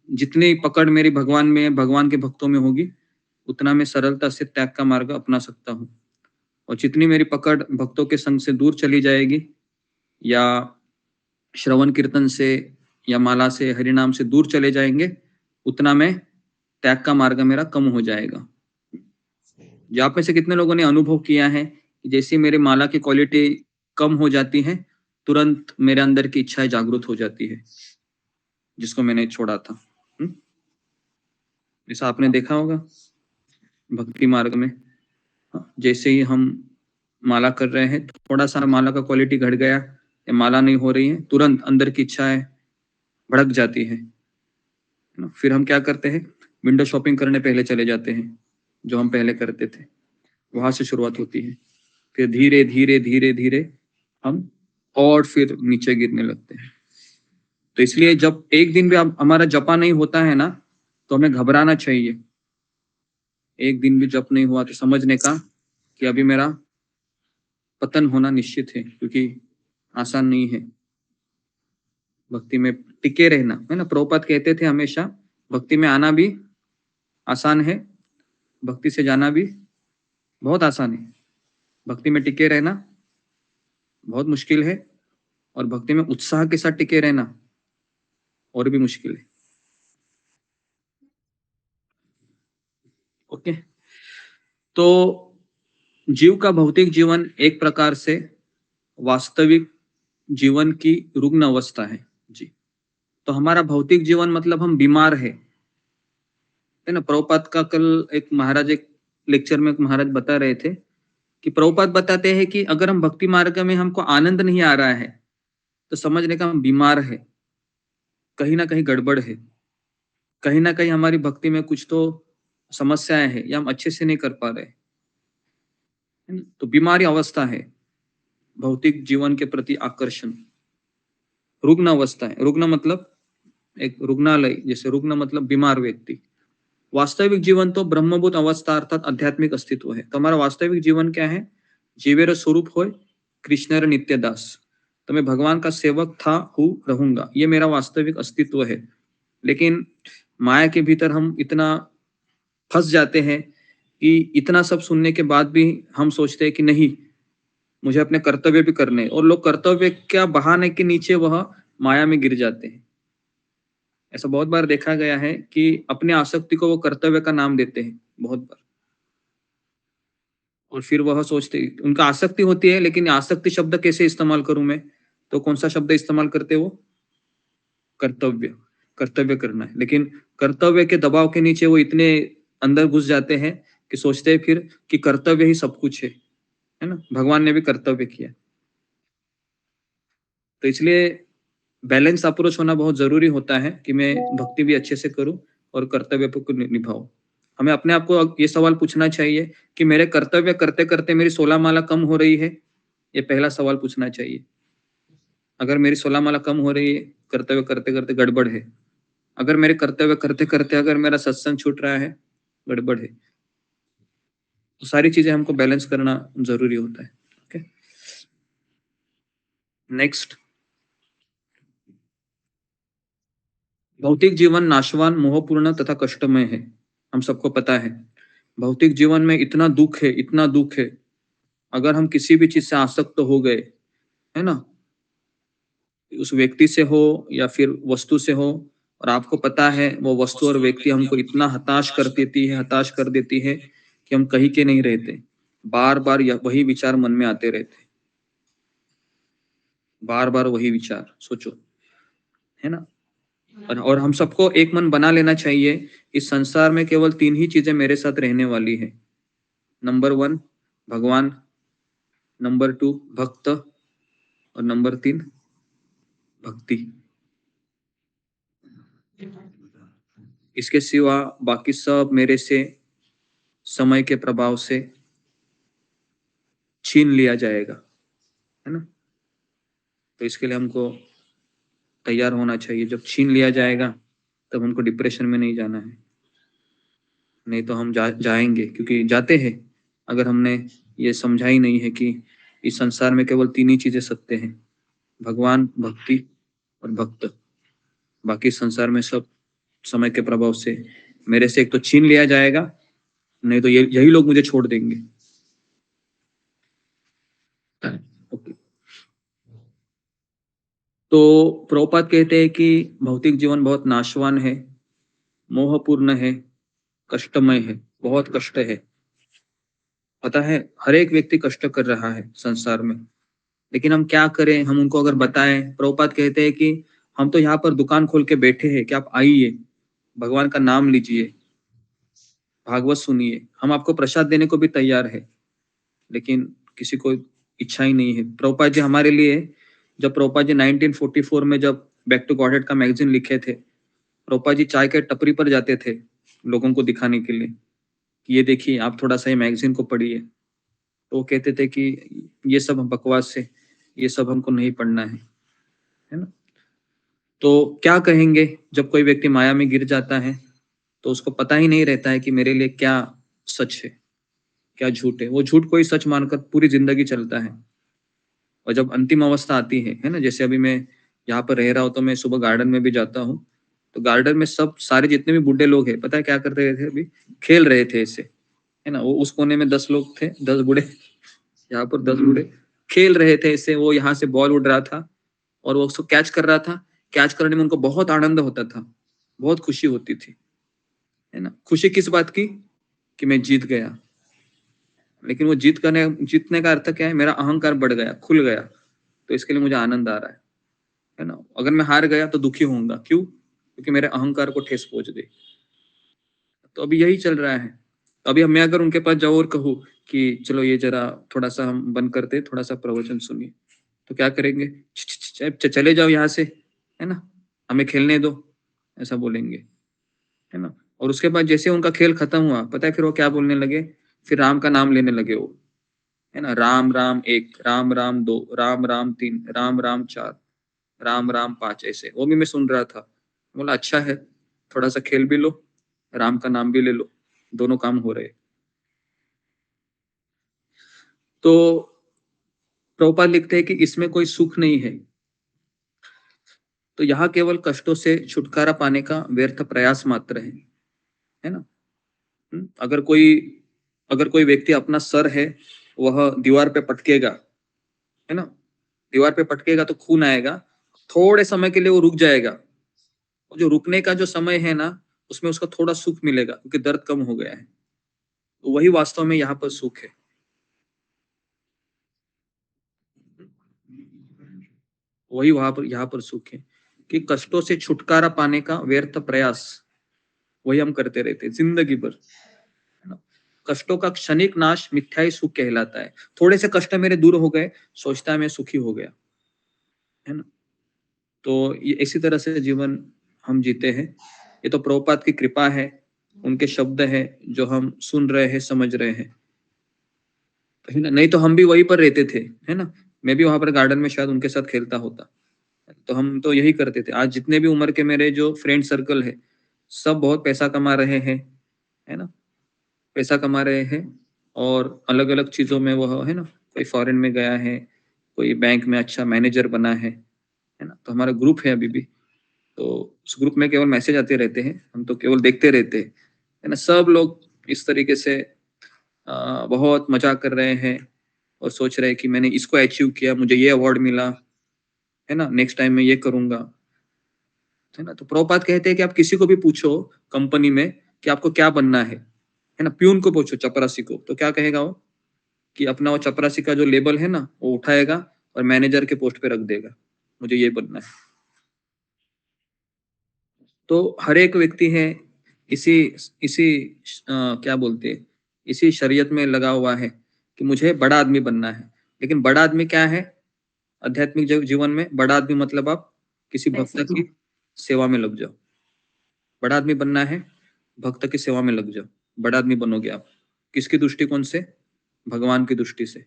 जितनी पकड़ मेरी भगवान में, भगवान के भक्तों में होगी, उतना मैं सरलता से त्याग का मार्ग अपना सकता हूँ। और जितनी मेरी पकड़ भक्तों के संग से दूर चली जाएगी, या श्रवण कीर्तन से या माला से, हरिनाम से दूर चले जाएंगे, उतना मैं त्याग का मार्ग मेरा कम हो जाएगा। जो आप में से कितने लोगों ने अनुभव किया है कि जैसे मेरे माला की क्वालिटी कम हो जाती है, तुरंत मेरे अंदर की इच्छाएं जागृत हो जाती है, जिसको मैंने छोड़ा था। ऐसा आपने देखा होगा भक्ति मार्ग में। जैसे ही हम माला कर रहे हैं, थोड़ा सा माला का क्वालिटी घट गया या माला नहीं हो रही है, तुरंत अंदर की इच्छाएं भड़क जाती है ना। फिर हम क्या करते हैं? विंडो शॉपिंग करने पहले चले जाते हैं, जो हम पहले करते थे। वहां से शुरुआत होती है, फिर धीरे धीरे धीरे धीरे हम और फिर नीचे गिरने लगते हैं। तो इसलिए जब एक दिन भी हमारा जपा नहीं होता है ना, तो हमें घबराना चाहिए। एक दिन भी जप नहीं हुआ तो समझने का कि अभी मेरा पतन होना निश्चित है, क्योंकि आसान नहीं है भक्ति में टिके रहना, है ना। प्रभुपाद कहते थे हमेशा, भक्ति में आना भी आसान है, भक्ति से जाना भी बहुत आसान है। भक्ति में टिके रहना बहुत मुश्किल है, और भक्ति में उत्साह के साथ टिके रहना और भी मुश्किल है। ओके, तो जीव का भौतिक जीवन एक प्रकार से वास्तविक जीवन की रुग्ण अवस्था है जी। तो हमारा भौतिक जीवन मतलब हम बीमार है ना। प्रभुपाद का कल एक लेक्चर में एक महाराज बता रहे थे कि प्रभुपाद बताते हैं कि अगर हम भक्ति मार्ग में हमको आनंद नहीं आ रहा है तो समझने का हम बीमार है, कहीं ना कहीं गड़बड़ है, कहीं ना कहीं हमारी भक्ति में कुछ तो समस्याएं हैं या हम अच्छे से नहीं कर पा रहे, तो बीमारी अवस्था है भौतिक जीवन के प्रति आकर्षण। रुग्ण अवस्था है, रुग्ण मतलब एक रुग्णालय, जैसे रुग्ण मतलब बीमार व्यक्ति। वास्तविक जीवन तो ब्रह्मभूत अवस्था अर्थात आध्यात्मिक अस्तित्व है। तो हमारा वास्तविक जीवन क्या है? जीवेर स्वरूप हो कृष्णर नित्य दास। तो मैं भगवान का सेवक था, हूँ, रहूंगा, ये मेरा वास्तविक अस्तित्व है। लेकिन माया के भीतर हम इतना फंस जाते हैं कि इतना सब सुनने के बाद भी हम सोचते हैं कि नहीं, मुझे अपने कर्तव्य भी करने, और लोग कर्तव्य क्या बहाने के नीचे वह माया में गिर जाते हैं। ऐसा बहुत बार देखा गया है कि अपने आसक्ति को वो कर्तव्य का नाम देते हैं बहुत बार, और फिर वह सोचते, उनका आसक्ति होती है, लेकिन आसक्ति शब्द कैसे इस्तेमाल करूं मैं? तो कौन सा शब्द इस्तेमाल करते वो? कर्तव्य, कर्तव्य करना है। लेकिन कर्तव्य के दबाव के नीचे वो इतने अंदर घुस जाते हैं कि सोचते हैं फिर कि कर्तव्य ही सब कुछ है ना। भगवान ने भी कर्तव्य किया। तो इसलिए बैलेंस अप्रोच होना बहुत जरूरी होता है कि मैं भक्ति भी अच्छे से करूं और कर्तव्य को निभाऊं। हमें अपने आप को ये सवाल पूछना चाहिए कि मेरे कर्तव्य करते करते मेरी 16 माला कम हो रही है? ये पहला सवाल पूछना चाहिए। अगर मेरी 16 माला कम हो रही है, कर्तव्य करते करते, गड़बड़ है। अगर मेरे कर्तव्य करते करते अगर मेरा सत्संग छूट रहा है, गड़बड़ है। तो सारी चीजें हमको बैलेंस करना जरूरी होता है। Okay, next. भौतिक जीवन नाशवान, मोहपूर्ण तथा कष्टमय है। हम सबको पता है भौतिक जीवन में इतना दुख है, इतना दुख है। अगर हम किसी भी चीज से आसक्त हो गए, है ना, उस व्यक्ति से हो या फिर वस्तु से हो, और आपको पता है वो वस्तु और व्यक्ति हमको इतना हताश कर देती है कि हम कहीं के नहीं रहते। बार बार वही विचार मन में आते रहते, बार बार वही विचार सोचो, है ना। और हम सबको एक मन बना लेना चाहिए, इस संसार में केवल 3 ही चीजें मेरे साथ रहने वाली है। नंबर 1 भगवान, नंबर 2 भक्त, और नंबर 3 भक्ति। इसके सिवा बाकी सब मेरे से समय के प्रभाव से छीन लिया जाएगा, है ना। तो इसके लिए हमको तैयार होना चाहिए। जब छीन लिया जाएगा तब हमको डिप्रेशन में नहीं जाना है, नहीं तो हम जाएंगे, क्योंकि जाते हैं अगर हमने ये समझा ही नहीं है कि इस संसार में केवल 3 ही चीजें सत्य हैं, भगवान, भक्ति और भक्त। बाकी संसार में सब समय के प्रभाव से मेरे से एक तो छीन लिया जाएगा, नहीं तो यही लोग मुझे छोड़ देंगे। ओके, तो प्रभुपाद कहते हैं कि भौतिक जीवन बहुत नाशवान है, मोहपूर्ण है, कष्टमय है, बहुत कष्ट है। पता है हर एक व्यक्ति कष्ट कर रहा है संसार में, लेकिन हम क्या करें? हम उनको अगर बताएं, प्रभुपाद कहते हैं कि हम तो यहाँ पर दुकान खोल के बैठे हैं कि आप आइए, भगवान का नाम लीजिए, भागवत सुनिए, हम आपको प्रसाद देने को भी तैयार है, लेकिन किसी को इच्छा ही नहीं है। प्रभुपाद जी हमारे लिए, जब प्रभुपाद जी 1944 में जब बैक टू गॉडहेड का मैगजीन लिखे थे, प्रभुपाद जी चाय के टपरी पर जाते थे लोगों को दिखाने के लिए कि ये देखिए, आप थोड़ा सा ये मैगजीन को पढ़िए। तो वो कहते थे कि ये सब बकवास है, ये सब हमको नहीं पढ़ना है ना। तो क्या कहेंगे जब कोई व्यक्ति माया में गिर जाता है तो उसको पता ही नहीं रहता है कि मेरे लिए क्या सच है, क्या झूठ है। वो झूठ को ही सच मानकर पूरी जिंदगी चलता है। और जब अंतिम अवस्था आती है ना, जैसे अभी मैं यहाँ पर रह रहा हूँ तो मैं सुबह गार्डन में भी जाता हूँ, तो गार्डन में सब सारे जितने भी बूढ़े लोग हैं, पता है क्या कर रहे थे? अभी खेल रहे थे ऐसे, है ना। वो उस कोने में 10 लोग थे, 10 बूढ़े, यहाँ पर 10 बूढ़े खेल रहे थे ऐसे। वो यहाँ से बॉल उड़ रहा था और वो उसको कैच कर रहा था। कैच करने में उनको बहुत आनंद होता था, बहुत खुशी होती थी, है ना। खुशी किस बात की? कि मैं जीत गया। लेकिन वो जीतने का अर्थ क्या है? मेरा अहंकार बढ़ गया, खुल गया। तो इसके लिए मुझे आनंद आ रहा है ना। अगर मैं हार गया तो दुखी होऊंगा, क्यों? क्योंकि मेरे अहंकार को ठेस पहुंच गई। तो अभी यही चल रहा है। अभी मैं अगर उनके पास जाऊँ और कहूँ कि चलो ये जरा थोड़ा सा हम बंद करते, थोड़ा सा प्रवचन सुनिए, तो क्या करेंगे? चले जाओ यहाँ से, है ना, हमें खेलने दो, ऐसा बोलेंगे, है ना। और उसके बाद जैसे उनका खेल खत्म हुआ, पता है फिर वो क्या बोलने लगे? फिर राम का नाम लेने लगे वो, है ना। राम राम 1, राम राम 2, राम राम 3, राम राम 4, राम राम 5, ऐसे। वो भी मैं सुन रहा था, बोला अच्छा है, थोड़ा सा खेल भी लो, राम का नाम भी ले लो, दोनों काम हो रहे। तो प्रभुपाद लिखते हैं कि इसमें कोई सुख नहीं है, तो यहाँ केवल कष्टों से छुटकारा पाने का व्यर्थ प्रयास मात्र है ना। अगर कोई व्यक्ति अपना सर है वह दीवार पे पटकेगा, है ना, दीवार पे पटकेगा तो खून आएगा, थोड़े समय के लिए वो रुक जाएगा, और जो रुकने का जो समय है ना, उसमें उसको थोड़ा सुख मिलेगा क्योंकि दर्द कम हो गया है। तो वही वास्तव में यहाँ पर सुख है। वही यहाँ पर सुख है कि कष्टों से छुटकारा पाने का व्यर्थ प्रयास वही हम करते रहते हैं जिंदगी भर, है ना। कष्टों का क्षणिक नाश मिथ्याई सुख कहलाता है। थोड़े से कष्ट मेरे दूर हो गए, सोचता है मैं सुखी हो गया, है ना। तो ये इसी तरह से जीवन हम जीते हैं। ये तो प्रभुपाद की कृपा है, उनके शब्द है जो हम सुन रहे हैं, समझ रहे हैं, है ना। नहीं तो हम भी वहीं पर रहते थे, है ना। मैं भी वहां पर गार्डन में शायद उनके साथ खेलता होता। तो हम तो यही करते थे। आज जितने भी उम्र के मेरे जो फ्रेंड सर्कल है, सब बहुत पैसा कमा रहे हैं, है ना, पैसा कमा रहे हैं और अलग अलग चीजों में वह, है ना, कोई फॉरेन में गया है, कोई बैंक में अच्छा मैनेजर बना है ना। तो हमारा ग्रुप है अभी भी, तो उस ग्रुप में केवल मैसेज आते रहते हैं, हम तो केवल देखते रहते हैं, है ना। सब लोग इस तरीके से बहुत मजाक कर रहे हैं और सोच रहे हैं कि मैंने इसको अचीव किया, मुझे ये अवार्ड मिला, है ना, नेक्स्ट टाइम मैं ये करूंगा, है ना। तो प्रभुपाद कहते हैं कि आप किसी को भी पूछो कंपनी में कि आपको क्या बनना है ना, प्यून को पूछो, चपरासी को, तो क्या कहेगा वो? कि अपना वो चपरासी का जो लेबल है ना वो उठाएगा और मैनेजर के पोस्ट पे रख देगा, मुझे ये बनना है। तो हर एक व्यक्ति है इसी इसी क्या बोलते हैं, इसी शरीयत में लगा हुआ है कि मुझे बड़ा आदमी बनना है। लेकिन बड़ा आदमी क्या है आध्यात्मिक जीवन में? बड़ा आदमी मतलब आप किसी भक्त की सेवा में लग जाओ। बड़ा आदमी बनना है, भक्त की सेवा में लग जाओ, बड़ा आदमी बनोगे आप। किसकी दृष्टिकोण से? भगवान की दृष्टि से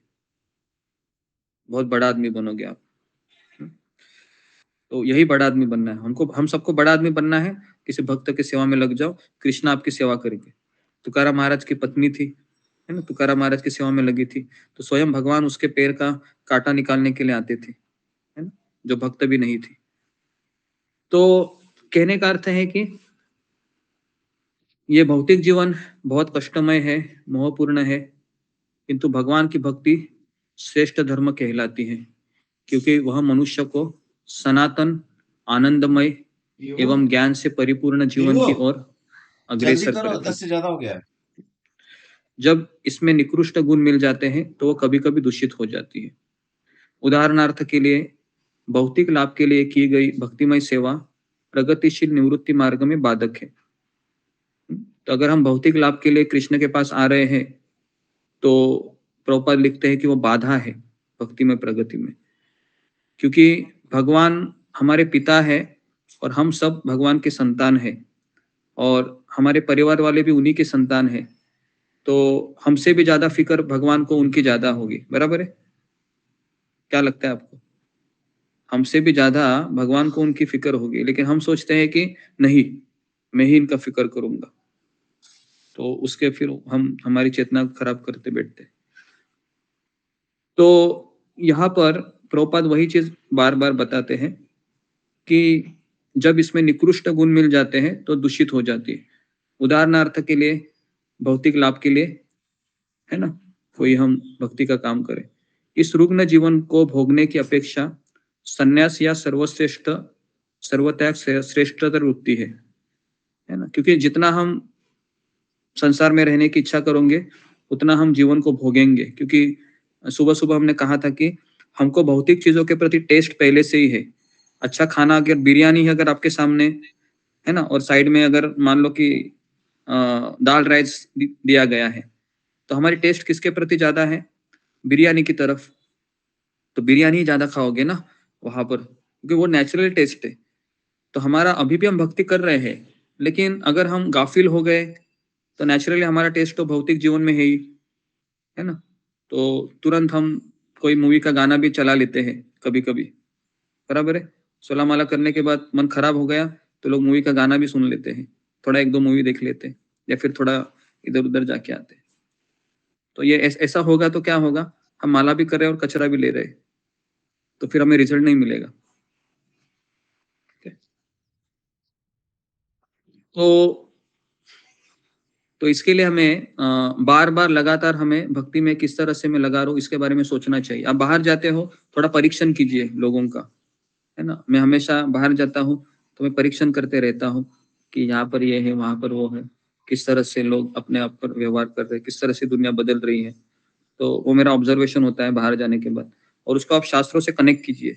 बहुत बड़ा आदमी बनोगे आप। तो यही बड़ा आदमी बनना है हमको, हम सबको बड़ा आदमी बनना है, किसी भक्त की सेवा में लग जाओ, कृष्ण आपकी सेवा करेंगे। तुकाराम महाराज की पत्नी थी, है ना, तुकाराम महाराज की सेवा में लगी थी, तो स्वयं भगवान उसके पैर का कांटा निकालने के लिए आते थे, है ना, जो भक्त भी नहीं थी। तो कहने का अर्थ है कि ये भौतिक जीवन बहुत कष्टमय है, मोहपूर्ण है, किंतु भगवान की भक्ति श्रेष्ठ धर्म कहलाती है, क्योंकि वह मनुष्य को सनातन आनंदमय एवं ज्ञान से परिपूर्ण जीवन की ओर अग्रसर करती है। 10 से ज्यादा हो गया है। जब इसमें निकृष्ट गुण मिल जाते हैं तो वो कभी कभी दूषित हो जाती है। उदाहरणार्थ के लिए भौतिक लाभ के लिए की गई भक्तिमय सेवा प्रगतिशील निवृत्ति मार्ग में बाधक है। तो अगर हम भौतिक लाभ के लिए कृष्ण के पास आ रहे हैं तो प्रभुपाद लिखते हैं कि वो बाधा है भक्ति में, प्रगति में, क्योंकि भगवान हमारे पिता है और हम सब भगवान के संतान हैं और हमारे परिवार वाले भी उन्हीं के संतान हैं। तो हमसे भी ज्यादा फिक्र भगवान को उनकी ज्यादा होगी, बराबर है? क्या लगता है आपको? हमसे भी ज्यादा भगवान को उनकी फिक्र होगी, लेकिन हम सोचते हैं कि नहीं, मैं ही इनका फिक्र करूंगा। तो उसके फिर हम हमारी चेतना खराब करते बैठते। तो यहाँ पर प्रभुपाद वही चीज बार बार बताते हैं कि जब इसमें निकृष्ट गुण मिल जाते हैं तो दूषित हो जाती है। उदाहरणार्थ के लिए भौतिक लाभ के लिए, है ना, कोई हम भक्ति का काम करें, इस रुग्ण जीवन को भोगने की अपेक्षा संन्यास या सर्वश्रेष्ठ सर्वत्याग श्रेष्ठतर वृत्ति है ना। क्योंकि जितना हम संसार में रहने की इच्छा करोगे उतना हम जीवन को भोगेंगे, क्योंकि सुबह सुबह हमने कहा था कि हमको भौतिक चीजों के प्रति टेस्ट पहले से ही है। अच्छा खाना अगर बिरयानी है अगर आपके सामने है ना, और साइड में अगर मान लो कि दाल राइस दिया गया है, तो हमारी टेस्ट किसके प्रति ज्यादा है? बिरयानी की तरफ। तो बिरयानी ही ज्यादा खाओगे ना वहां पर, क्योंकि वो नेचुरल टेस्ट है। तो हमारा अभी भी हम भक्ति कर रहे हैं, लेकिन अगर हम गाफिल हो गए तो नेचुरली हमारा टेस्ट तो भौतिक जीवन में है ही, है ना। तो तुरंत हम कोई मूवी का गाना भी चला लेते हैं कभी कभी, बराबर है। 16 माला करने के बाद मन खराब हो गया तो लोग मूवी का गाना भी सुन लेते हैं, थोड़ा 1-2 मूवी देख लेते हैं, या फिर थोड़ा इधर उधर जाके आते हैं। तो ये ऐसा होगा तो क्या होगा, हम माला भी कर रहे हैं और कचरा भी ले रहे हैं, तो फिर हमें रिजल्ट नहीं मिलेगा। तो इसके लिए हमें बार बार लगातार हमें भक्ति में किस तरह से मैं लगा रहा हूँ इसके बारे में सोचना चाहिए। आप बाहर जाते हो, थोड़ा परीक्षण कीजिए लोगों का, है ना। मैं हमेशा बाहर जाता हूँ तो मैं परीक्षण करते रहता हूँ कि यहाँ पर ये है, वहां पर वो है, किस तरह से लोग अपने आप पर व्यवहार कर रहे हैं, किस तरह से दुनिया बदल रही है। तो वो मेरा ऑब्जर्वेशन होता है बाहर जाने के बाद, और उसको आप शास्त्रों से कनेक्ट कीजिए,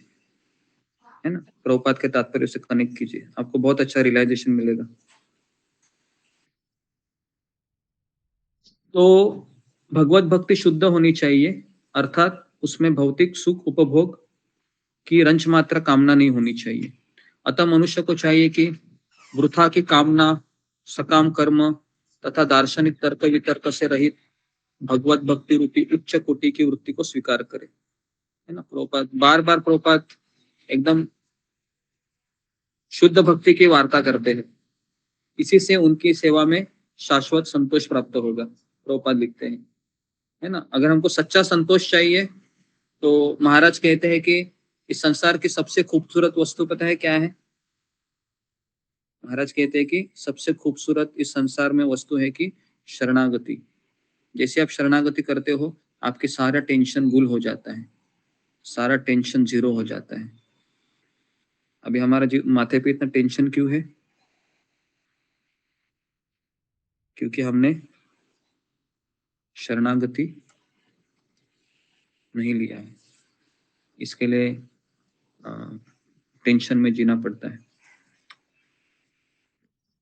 है ना, प्रभुपाद के तात्पर्य से कनेक्ट कीजिए, आपको बहुत अच्छा रियलाइजेशन मिलेगा। तो भगवत भक्ति शुद्ध होनी चाहिए, अर्थात उसमें भौतिक सुख उपभोग की रंच मात्र कामना नहीं होनी चाहिए। अतः मनुष्य को चाहिए कि वृथा की कामना, सकाम कर्म तथा दार्शनिक तर्क वितर्क से रहित भगवत भक्ति रूपी उच्च कोटि की वृत्ति को स्वीकार करे, है ना। प्रभुपाद बार बार प्रभुपाद एकदम शुद्ध भक्ति की वार्ता करते हैं, इसी से उनकी सेवा में शाश्वत संतोष प्राप्त होगा, प्रभुपाद लिखते हैं, है ना। अगर हमको सच्चा संतोष चाहिए तो महाराज कहते हैं कि इस संसार की सबसे खूबसूरत वस्तु पता है क्या है? महाराज कहते हैं कि सबसे खूबसूरत इस संसार में वस्तु है कि शरणागति। जैसे आप शरणागति करते हो, आपके सारा टेंशन गुल हो जाता है, सारा टेंशन जीरो हो जाता है। अभी हमारा माथे पे इतना टेंशन क्यों है? क्योंकि हमने शरणागति नहीं लिया है, इसके लिए टेंशन में जीना पड़ता है।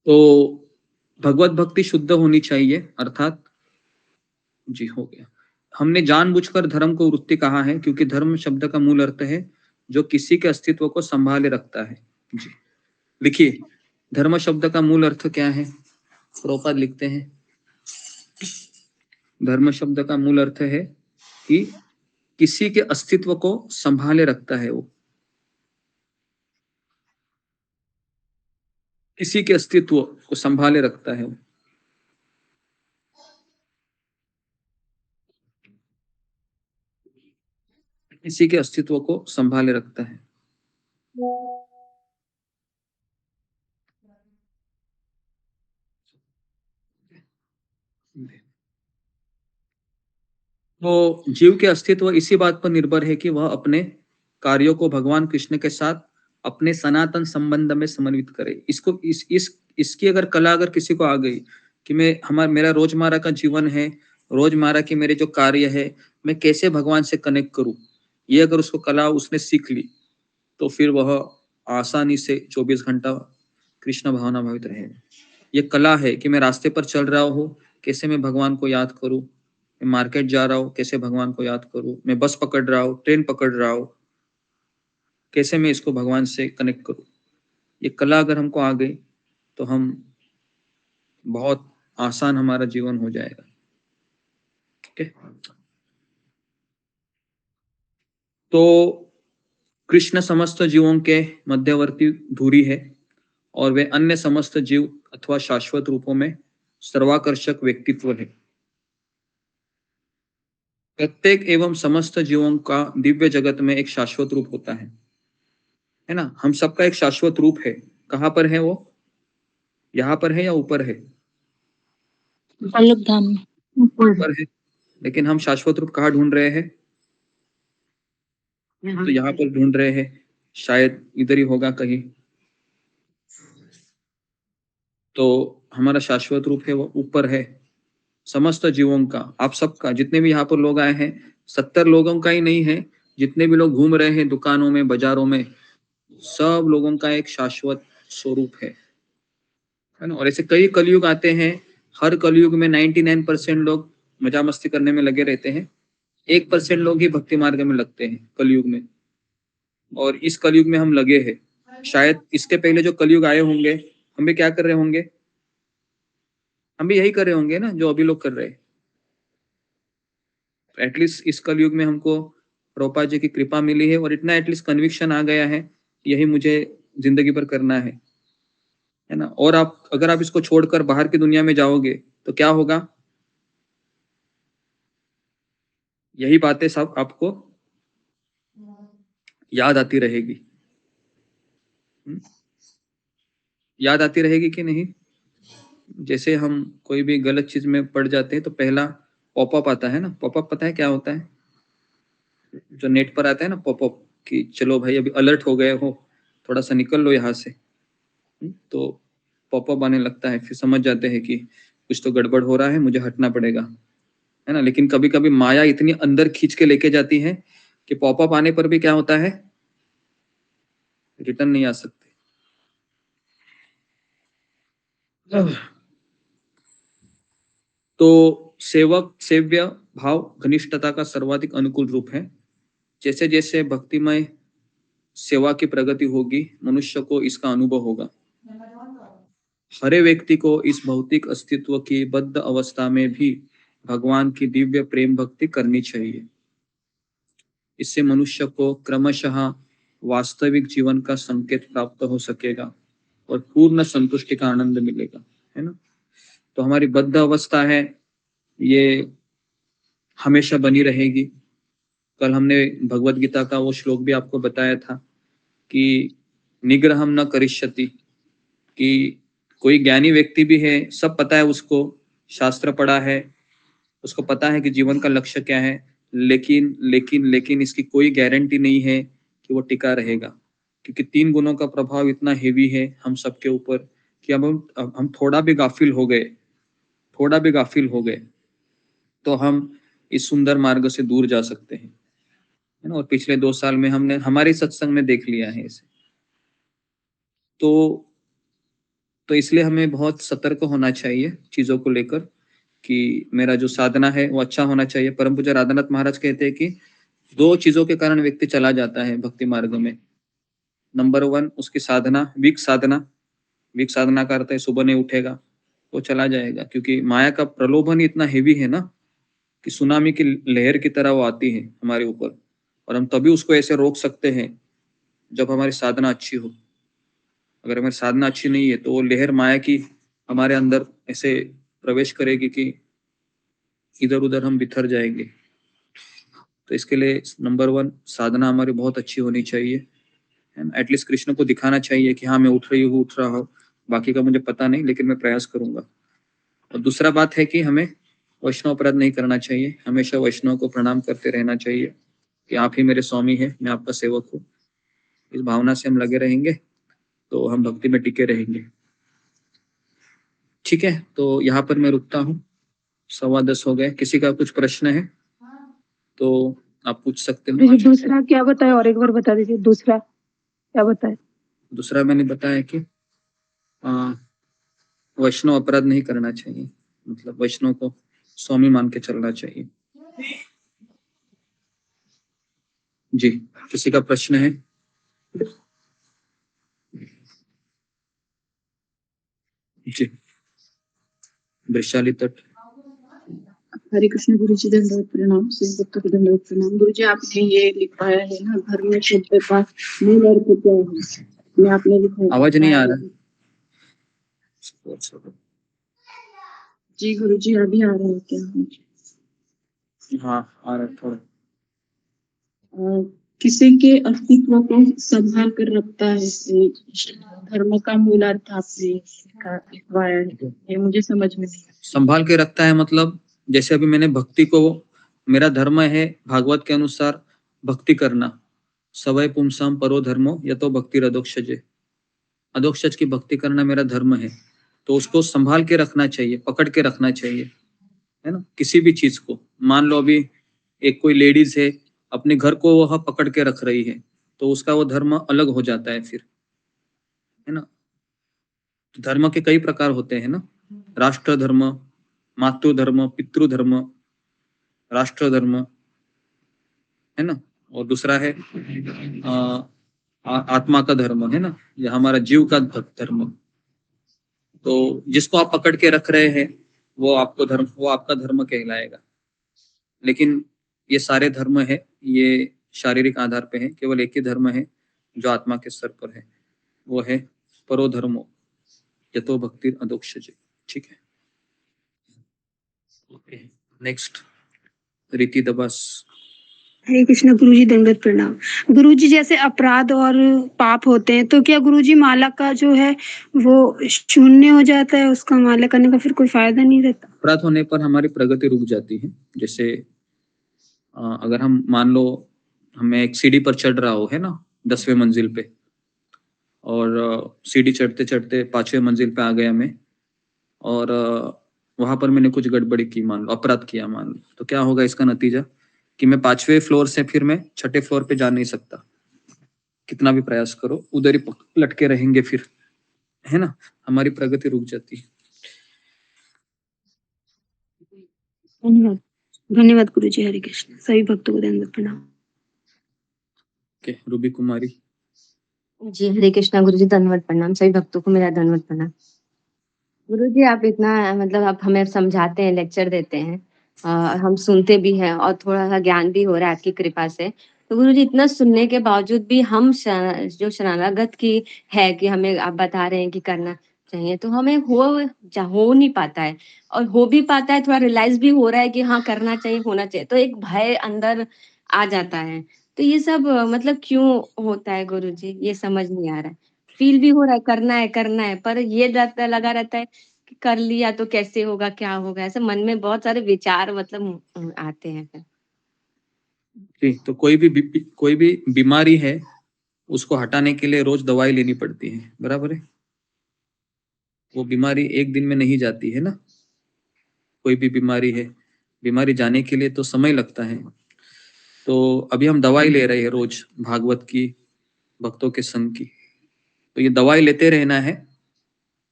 तो भगवत भक्ति शुद्ध होनी चाहिए, अर्थात जी हो गया। हमने जानबूझकर धर्म को वृत्ति कहा है, क्योंकि धर्म शब्द का मूल अर्थ है जो किसी के अस्तित्व को संभाले रखता है। जी लिखिए, धर्म शब्द का मूल अर्थ क्या है? प्रभुपाद लिखते हैं, धर्म शब्द का मूल अर्थ है कि किसी के अस्तित्व को संभाले रखता है, वो किसी के अस्तित्व को संभाले रखता है वो। किसी के अस्तित्व को संभाले रखता है। तो जीव के अस्तित्व इसी बात पर निर्भर है कि वह अपने कार्यों को भगवान कृष्ण के साथ अपने सनातन संबंध में समन्वित करे। इसको इसकी अगर कला अगर किसी को आ गई कि मेरा रोजमर्रा का जीवन है, रोजमर्रा के मेरे जो कार्य है, मैं कैसे भगवान से कनेक्ट करूं, ये अगर उसको कला उसने सीख ली, तो फिर वह आसानी से 24 घंटा कृष्ण भावना भावित रहे। ये कला है कि मैं रास्ते पर चल रहा हूँ, कैसे मैं भगवान को याद करूं, मैं मार्केट जा रहा हूँ, कैसे भगवान को याद करूं, मैं बस पकड़ रहा हूँ, ट्रेन पकड़ रहा हूँ, कैसे मैं इसको भगवान से कनेक्ट करूं। ये कला अगर हमको आ गई तो हम बहुत आसान हमारा जीवन हो जाएगा। ठीक है। तो कृष्ण समस्त जीवों के मध्यवर्ती धुरी है, और वे अन्य समस्त जीव अथवा शाश्वत रूपों में सर्वाकर्षक व्यक्तित्व है। प्रत्येक एवं समस्त जीवों का दिव्य जगत में एक शाश्वत रूप होता है ना। हम सबका एक शाश्वत रूप है। कहाँ पर है वो? यहाँ पर है या ऊपर है? धाम में ऊपर है। लेकिन हम शाश्वत रूप कहाँ ढूंढ रहे हैं? तो यहाँ पर ढूंढ रहे हैं, शायद इधर ही होगा कहीं। तो हमारा शाश्वत रूप है वो ऊपर है, समस्त जीवों का, आप सबका, जितने भी यहाँ पर लोग आए हैं, 70 लोगों का ही नहीं है, जितने भी लोग घूम रहे हैं दुकानों में, बाजारों में, सब लोगों का एक शाश्वत स्वरूप है ना। और ऐसे कई कलयुग आते हैं, हर कलयुग में 99% लोग मजा मस्ती करने में लगे रहते हैं, 1% लोग ही भक्ति मार्ग में लगते हैं कलयुग में। और इस कलयुग में हम लगे हैं। शायद इसके पहले जो कलयुग आए होंगे, हम भी क्या कर रहे होंगे? हम भी यही कर रहे होंगे ना जो अभी लोग कर रहे हैं। एटलीस्ट इस कलयुग में हमको प्रभुपाद जी की कृपा मिली है और इतना एटलीस्ट कन्विक्शन आ गया है, यही मुझे जिंदगी भर करना है ना। और आप अगर आप इसको छोड़कर बाहर की दुनिया में जाओगे तो क्या होगा? यही बातें सब आपको याद आती रहेगी। याद आती रहेगी कि नहीं? जैसे हम कोई भी गलत चीज में पड़ जाते हैं तो पहला पॉपअप आता है ना। पॉपअप पता है क्या होता है? जो नेट पर आता है ना पॉपअप कि चलो भाई अभी अलर्ट हो गए हो, थोड़ा सा निकल लो यहाँ से। तो पॉपअप आने लगता है, फिर समझ जाते हैं कि कुछ तो गड़बड़ हो रहा है, मुझे हटना पड़ेगा, है ना। लेकिन कभी कभी माया इतनी अंदर खींच के लेके जाती है कि पॉपअप आने पर भी क्या होता है? रिटर्न नहीं आ सकते। तो सेवक सेव्य भाव घनिष्ठता का सर्वाधिक अनुकूल रूप है। जैसे जैसे भक्तिमय सेवा की प्रगति होगी, मनुष्य को इसका अनुभव होगा। हर व्यक्ति को इस भौतिक अस्तित्व की बद्ध अवस्था में भी भगवान की दिव्य प्रेम भक्ति करनी चाहिए। इससे मनुष्य को क्रमशः वास्तविक जीवन का संकेत प्राप्त हो सकेगा और पूर्ण संतुष्टि का आनंद मिलेगा, है ना। तो हमारी बद्ध अवस्था है, ये हमेशा बनी रहेगी। कल हमने भगवत गीता का वो श्लोक भी आपको बताया था कि निग्रहम न करिष्यति, कि कोई ज्ञानी व्यक्ति भी है, सब पता है उसको, शास्त्र पढ़ा है, उसको पता है कि जीवन का लक्ष्य क्या है, लेकिन इसकी कोई गारंटी नहीं है कि वो टिका रहेगा। क्योंकि 3 गुणों का प्रभाव इतना हेवी है हम सबके ऊपर कि अब हम थोड़ा भी गाफिल हो गए तो हम इस सुंदर मार्ग से दूर जा सकते हैं, है ना। और पिछले 2 साल में हमने हमारे सत्संग में देख लिया है इसे। तो इसलिए हमें बहुत सतर्क होना चाहिए चीजों को लेकर कि मेरा जो साधना है वो अच्छा होना चाहिए। परम पूज्य राधानाथ महाराज कहते हैं कि 2 चीजों के कारण व्यक्ति चला जाता है भक्ति मार्ग में। नंबर 1 उसकी साधना, वीक साधना का अर्थ है सुबह नहीं उठेगा, वो चला जाएगा। क्योंकि माया का प्रलोभन इतना हेवी है ना कि सुनामी की लहर की तरह वो आती है हमारे ऊपर, और हम तभी उसको ऐसे रोक सकते हैं जब हमारी साधना अच्छी हो। अगर हमारी साधना अच्छी नहीं है तो वो लहर माया की हमारे अंदर ऐसे प्रवेश करेगी कि इधर उधर हम बिखर जाएंगे। तो इसके लिए नंबर 1 साधना हमारी बहुत अच्छी होनी चाहिए, एटलीस्ट कृष्ण को दिखाना चाहिए कि हाँ मैं उठ रहा हूँ, बाकी का मुझे पता नहीं लेकिन मैं प्रयास करूंगा। और दूसरा बात है कि हमें वैष्णव अपराध नहीं करना चाहिए, हमेशा वैष्णव को प्रणाम करते रहना चाहिए कि आप ही मेरे स्वामी हैं, मैं आपका सेवक हूँ। इस भावना से हम लगे रहेंगे तो हम भक्ति में टिके रहेंगे। ठीक है, तो यहाँ पर मैं रुकता हूँ, 10:15 हो गए। किसी का कुछ प्रश्न है तो आप पूछ सकते हो। दूसरा क्या बताए और एक बार बता दीजिए, दूसरा क्या बताए? दूसरा मैंने बताया कि वैष्णव अपराध नहीं करना चाहिए, मतलब वैष्णव को स्वामी मान के चलना चाहिए। जी, किसी का प्रश्न है? जी, वैशाली तट। हरे कृष्ण गुरु जी, दंडवत प्रणाम। श्री भक्त को दंडवत प्रणाम। गुरु जी, आपने ये लिखवाया है ना, घर में शब्द का मूल अर्थ क्या है? ये आपने लिखा। आवाज नहीं आ रहा जी गुरु जी, अभी आ रहा है क्या? हाँ आ रहा थोड़ा। किसी के अस्तित्व को संभाल कर रखता है, धर्म का मूलार्थ आपने लिखवाया है, ये मुझे समझ में नहीं। संभाल के रखता है मतलब जैसे अभी मैंने भक्ति को, मेरा धर्म है भागवत के अनुसार भक्ति करना, सवय पुंसाम परो धर्मो यतो भक्ति अधोक्षजे, अधोक्षज की भक्ति करना मेरा धर्म है। तो उसको संभाल के रखना चाहिए, पकड़ के रखना चाहिए, है ना। किसी भी चीज को मान लो अभी एक कोई लेडीज है, अपने घर को वह पकड़ के रख रही है, तो उसका वो धर्म अलग हो जाता है फिर, है ना। धर्म के कई प्रकार होते हैं ना, राष्ट्र धर्म, मातृ धर्म, पितृ धर्म, राष्ट्र धर्म, है ना। और दूसरा है आत्मा का धर्म, है ना, या हमारा जीव का धर्म। तो जिसको आप पकड़ के रख रहे हैं वो आपका धर्म कहलाएगा। लेकिन ये सारे धर्म है, ये शारीरिक आधार पे है, केवल एक ही धर्म है जो आत्मा के स्तर पर है, वो है परो धर्मो यतो भक्ति अधोक्षजे। ठीक है, ओके। नेक्स्ट रीति दबास। हरे कृष्णा गुरुजी, दंडवत प्रणाम। गुरुजी, जैसे अपराध और पाप होते हैं तो क्या गुरुजी माला का जो है वो शून्य हो जाता है, उसका माला करने का फिर कोई फायदा नहीं रहता? अपराध होने पर हमारी प्रगति रुक जाती है। जैसे अगर हम मान लो हमें एक सीढ़ी पर चढ़ रहा हो, है ना, 10वें मंजिल पे, और सीढ़ी चढ़ते चढ़ते 5वें मंजिल पे आ गया मैं, और वहां पर मैंने कुछ गड़बड़ी की, मान लो अपराध किया मान लो, तो क्या होगा इसका नतीजा कि मैं 5वें फ्लोर से फिर मैं 6ठे फ्लोर पे जा नहीं सकता। कितना भी प्रयास करो उधर ही लटके रहेंगे फिर, है ना, हमारी प्रगति रुक जाती है। धन्यवाद। धन्यवाद गुरुजी। हरे कृष्ण। सभी भक्तों को दंडवत प्रणाम। ओके, रूबी कुमारी। जी हरे कृष्णा गुरुजी, दंडवत प्रणाम। सभी भक्तों को मेरा दंडवत प्रणाम। गुरुजी, आप इतना मतलब आप हमें समझाते हैं, लेक्चर देते हैं, हम सुनते भी हैं और थोड़ा सा ज्ञान भी हो रहा है आपकी कृपा से। तो गुरुजी, इतना सुनने के बावजूद भी हम जो शरणागत की है कि हमें आप बता रहे हैं कि करना चाहिए, तो हमें हो नहीं पाता है, और हो भी पाता है थोड़ा रियलाइज भी हो रहा है कि हाँ करना चाहिए, होना चाहिए, तो एक भय अंदर आ जाता है। तो ये सब मतलब क्यों होता है गुरुजी, ये समझ नहीं आ रहा है। फील भी हो रहा है करना है, पर ये लगा रहता है कि कर लिया तो कैसे होगा, क्या होगा, ऐसे मन में बहुत सारे विचार मतलब आते हैं फिर। जी, तो कोई भी बीमारी है उसको हटाने के लिए रोज दवाई लेनी पड़ती है, बराबर है। वो बीमारी एक दिन में नहीं जाती है ना, कोई भी बीमारी है, बीमारी जाने के लिए तो समय लगता है। तो अभी हम दवाई ले रहे हैं रोज भागवत की, भक्तों के संग की, तो ये दवाई लेते रहना है,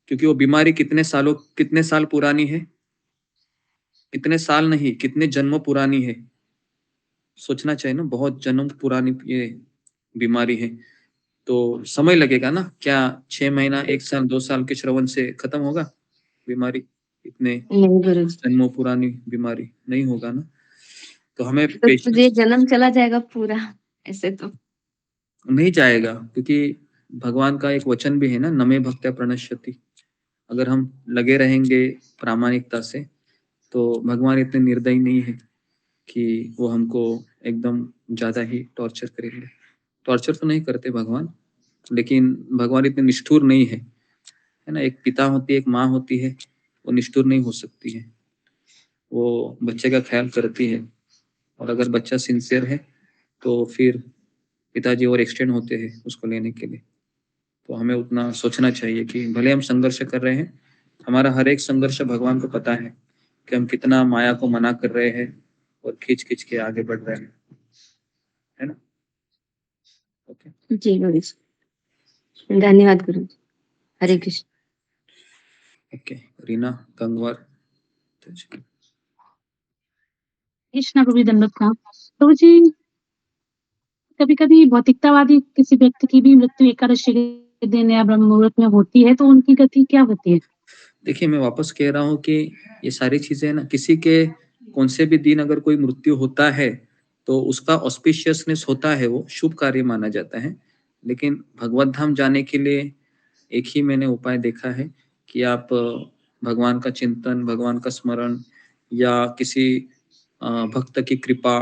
क्योंकि वो बीमारी कितने साल पुरानी है, कितने साल नहीं, कितने जन्मों पुरानी है, सोचना चाहिए ना, बहुत जन्म पुरानी ये बीमारी है। तो समय लगेगा ना, क्या 6 महीना, 1 साल, 2 साल के श्रवण से खत्म होगा बीमारी? इतने नहीं गुरुजी, जन्मों पुरानी बीमारी नहीं होगा ना। तो हमें तो ये पेशेंस जन्म चला जाएगा पूरा, ऐसे तो। नहीं जाएगा, क्योंकि भगवान का एक वचन भी है ना, नमे भक्त्या प्रणश्यति। अगर हम लगे रहेंगे प्रामाणिकता से, तो भगवान इतने निर्दयी नहीं है कि वो हमको एकदम ज्यादा ही टॉर्चर करेंगे। टॉर्चर तो नहीं करते भगवान, लेकिन भगवान इतने निष्ठुर नहीं है ना। एक पिता होती है, एक माँ होती है, वो निष्ठुर नहीं हो सकती है, वो बच्चे का ख्याल करती है, और अगर बच्चा सिंसियर है तो फिर पिताजी और एक्सटेंड होते हैं उसको लेने के लिए। तो हमें उतना सोचना चाहिए कि भले हम संघर्ष कर रहे हैं, हमारा हर एक संघर्ष भगवान को पता है कि हम कितना माया को मना कर रहे हैं और खींच खींच के आगे बढ़ रहे हैं, है ना। ओके, जी गुरुजी, धन्यवाद गुरुजी। हरे कृष्ण। ओके। रीना गंगवार। कृष्णा को भी दंडवत प्रणाम। प्रभु जी, कभी कभी भौतिकतावादी किसी व्यक्ति की भी मृत्यु एकादशी के दिन या ब्रह्म मुहूर्त में होती है, तो उनकी गति क्या होती है? देखिए, मैं वापस कह रहा हूँ कि ये सारी चीजें ना, किसी के कौन से भी दिन अगर कोई मृत्यु होता है तो उसका ऑस्पिशियसनेस होता है, वो शुभ कार्य माना जाता है। लेकिन भगवत धाम जाने के लिए एक ही मैंने उपाय देखा है कि आप भगवान का चिंतन, भगवान का स्मरण, या किसी भक्त की कृपा,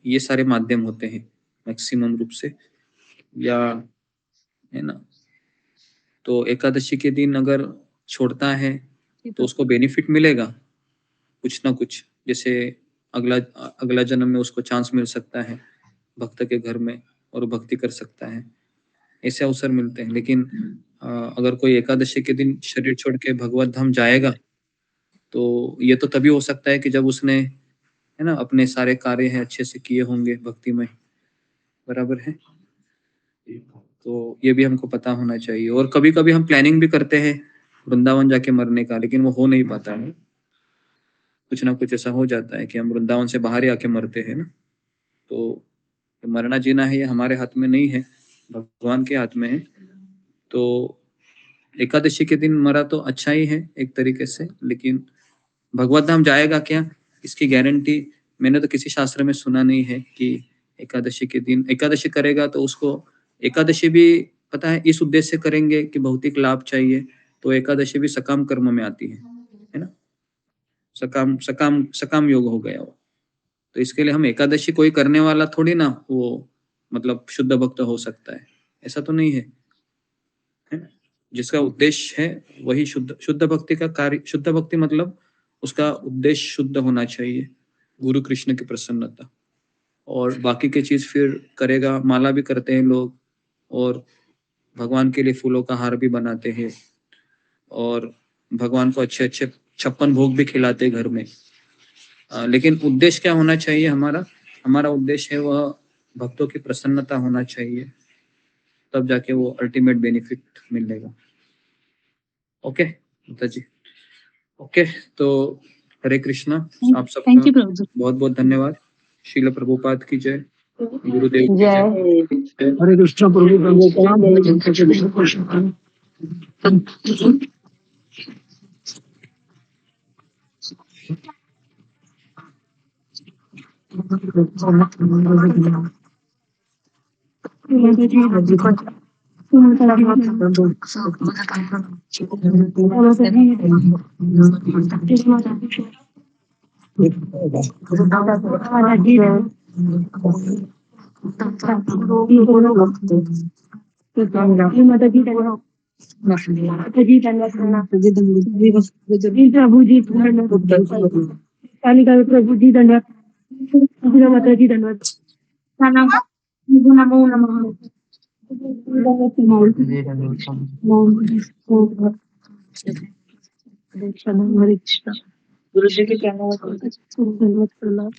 ये सारे माध्यम होते हैं मैक्सिमम रूप से, या, है ना। तो एकादशी के दिन अगर छोड़ता है तो उसको बेनिफिट मिलेगा कुछ ना कुछ, जैसे अगला अगला जन्म में उसको चांस मिल सकता है भक्त के घर में और भक्ति कर सकता है, ऐसे अवसर मिलते हैं। लेकिन अगर कोई एकादशी के दिन शरीर छोड़ के भगवत धाम जाएगा तो ये तो तभी हो सकता है कि जब उसने है ना, अपने सारे कार्य हैं अच्छे से किए होंगे भक्ति में, बराबर है। तो ये भी हमको पता होना चाहिए। और कभी कभी हम प्लानिंग भी करते हैं वृंदावन जाके मरने का, लेकिन वो हो नहीं पाता है। कुछ ना कुछ ऐसा हो जाता है कि हम वृंदावन से बाहर ही आके मरते हैं ना। तो मरना जीना है ये हमारे हाथ में नहीं है, भगवान के हाथ में है। तो एकादशी के दिन मरा तो अच्छा ही है एक तरीके से, लेकिन भगवत धाम जाएगा क्या, इसकी गारंटी मैंने तो किसी शास्त्र में सुना नहीं है कि एकादशी के दिन एकादशी करेगा तो उसको, एकादशी भी पता है इस उद्देश्य से करेंगे कि भौतिक लाभ चाहिए, तो एकादशी भी सकाम कर्म में आती है ना, सकाम सकाम सकाम योग हो गया वो। तो इसके लिए हम एकादशी कोई करने वाला थोड़ी ना वो मतलब शुद्ध भक्त हो सकता है, ऐसा तो नहीं है ना? जिसका उद्देश्य है वही शुद्ध शुद्ध भक्ति का कार्य। शुद्ध भक्ति मतलब उसका उद्देश्य शुद्ध होना चाहिए, गुरु कृष्ण की प्रसन्नता। और बाकी की चीज फिर करेगा, माला भी करते हैं लोग, और भगवान के लिए फूलों का हार भी बनाते हैं, और भगवान को अच्छे अच्छे 56 भोग भी खिलाते हैं घर में। लेकिन उद्देश्य क्या होना चाहिए हमारा? हमारा उद्देश्य है वह भक्तों की प्रसन्नता होना चाहिए, तब जाके वो अल्टीमेट बेनिफिट मिलेगा। ओके माता जी, ओके। तो हरे कृष्णा, आप सबका थैंक यू प्रभु जी। बहुत बहुत धन्यवाद। श्रील प्रभुपाद की जय, गुरुदेव की जय जय। हरे कृष्ण प्रभु प्रभु प्रणाम, हरे कृष्ण। प्रभु जी कालिका प्रभु जी धन्यवाद, माता जी धन्यवाद। नमो नमः। हरे कृष्ण। गुरु जी के कहना धन्यवाद प्रणाम।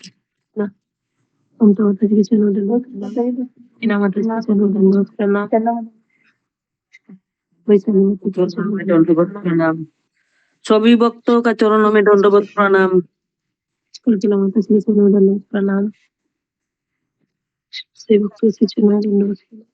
हम तो माता जी के चरणों में धन्यवाद प्रणाम। बिना माता जी के चरणों में धन्यवाद प्रणाम। वैसे माता जी के चरणों में दंडवत प्रणाम। सभी भक्तों का चरणों में दंडवत प्रणाम। कुलकिला माता जी के चरणों में धन्यवाद प्रणाम। सेवक के चरणों में धन्यवाद प्रणाम।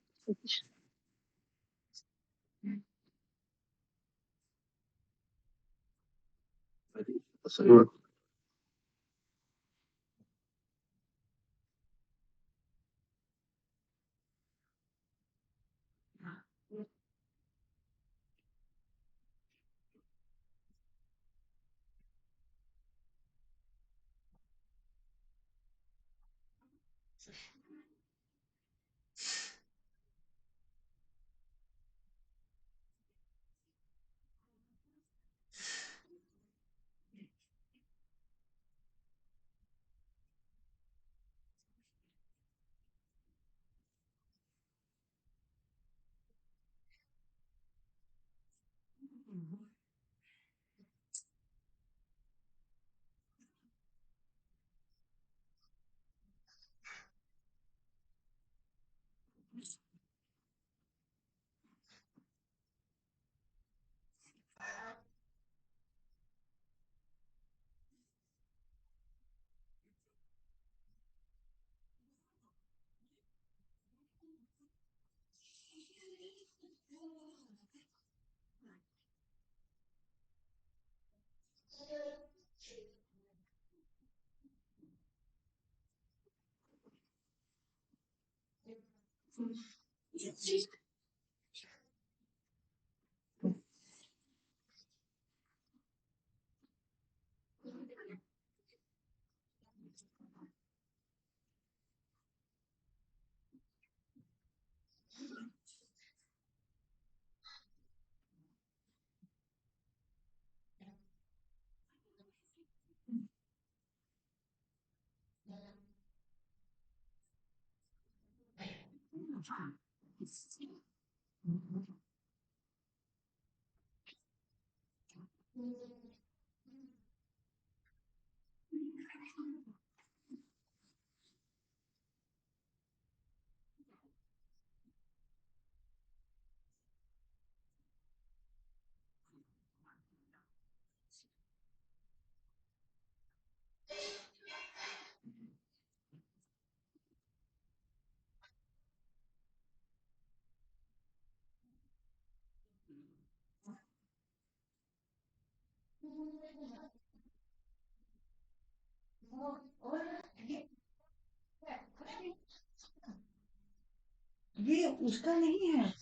उसका नहीं है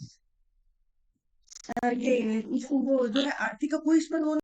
ये वो जो है आरती का कोई इस पर वो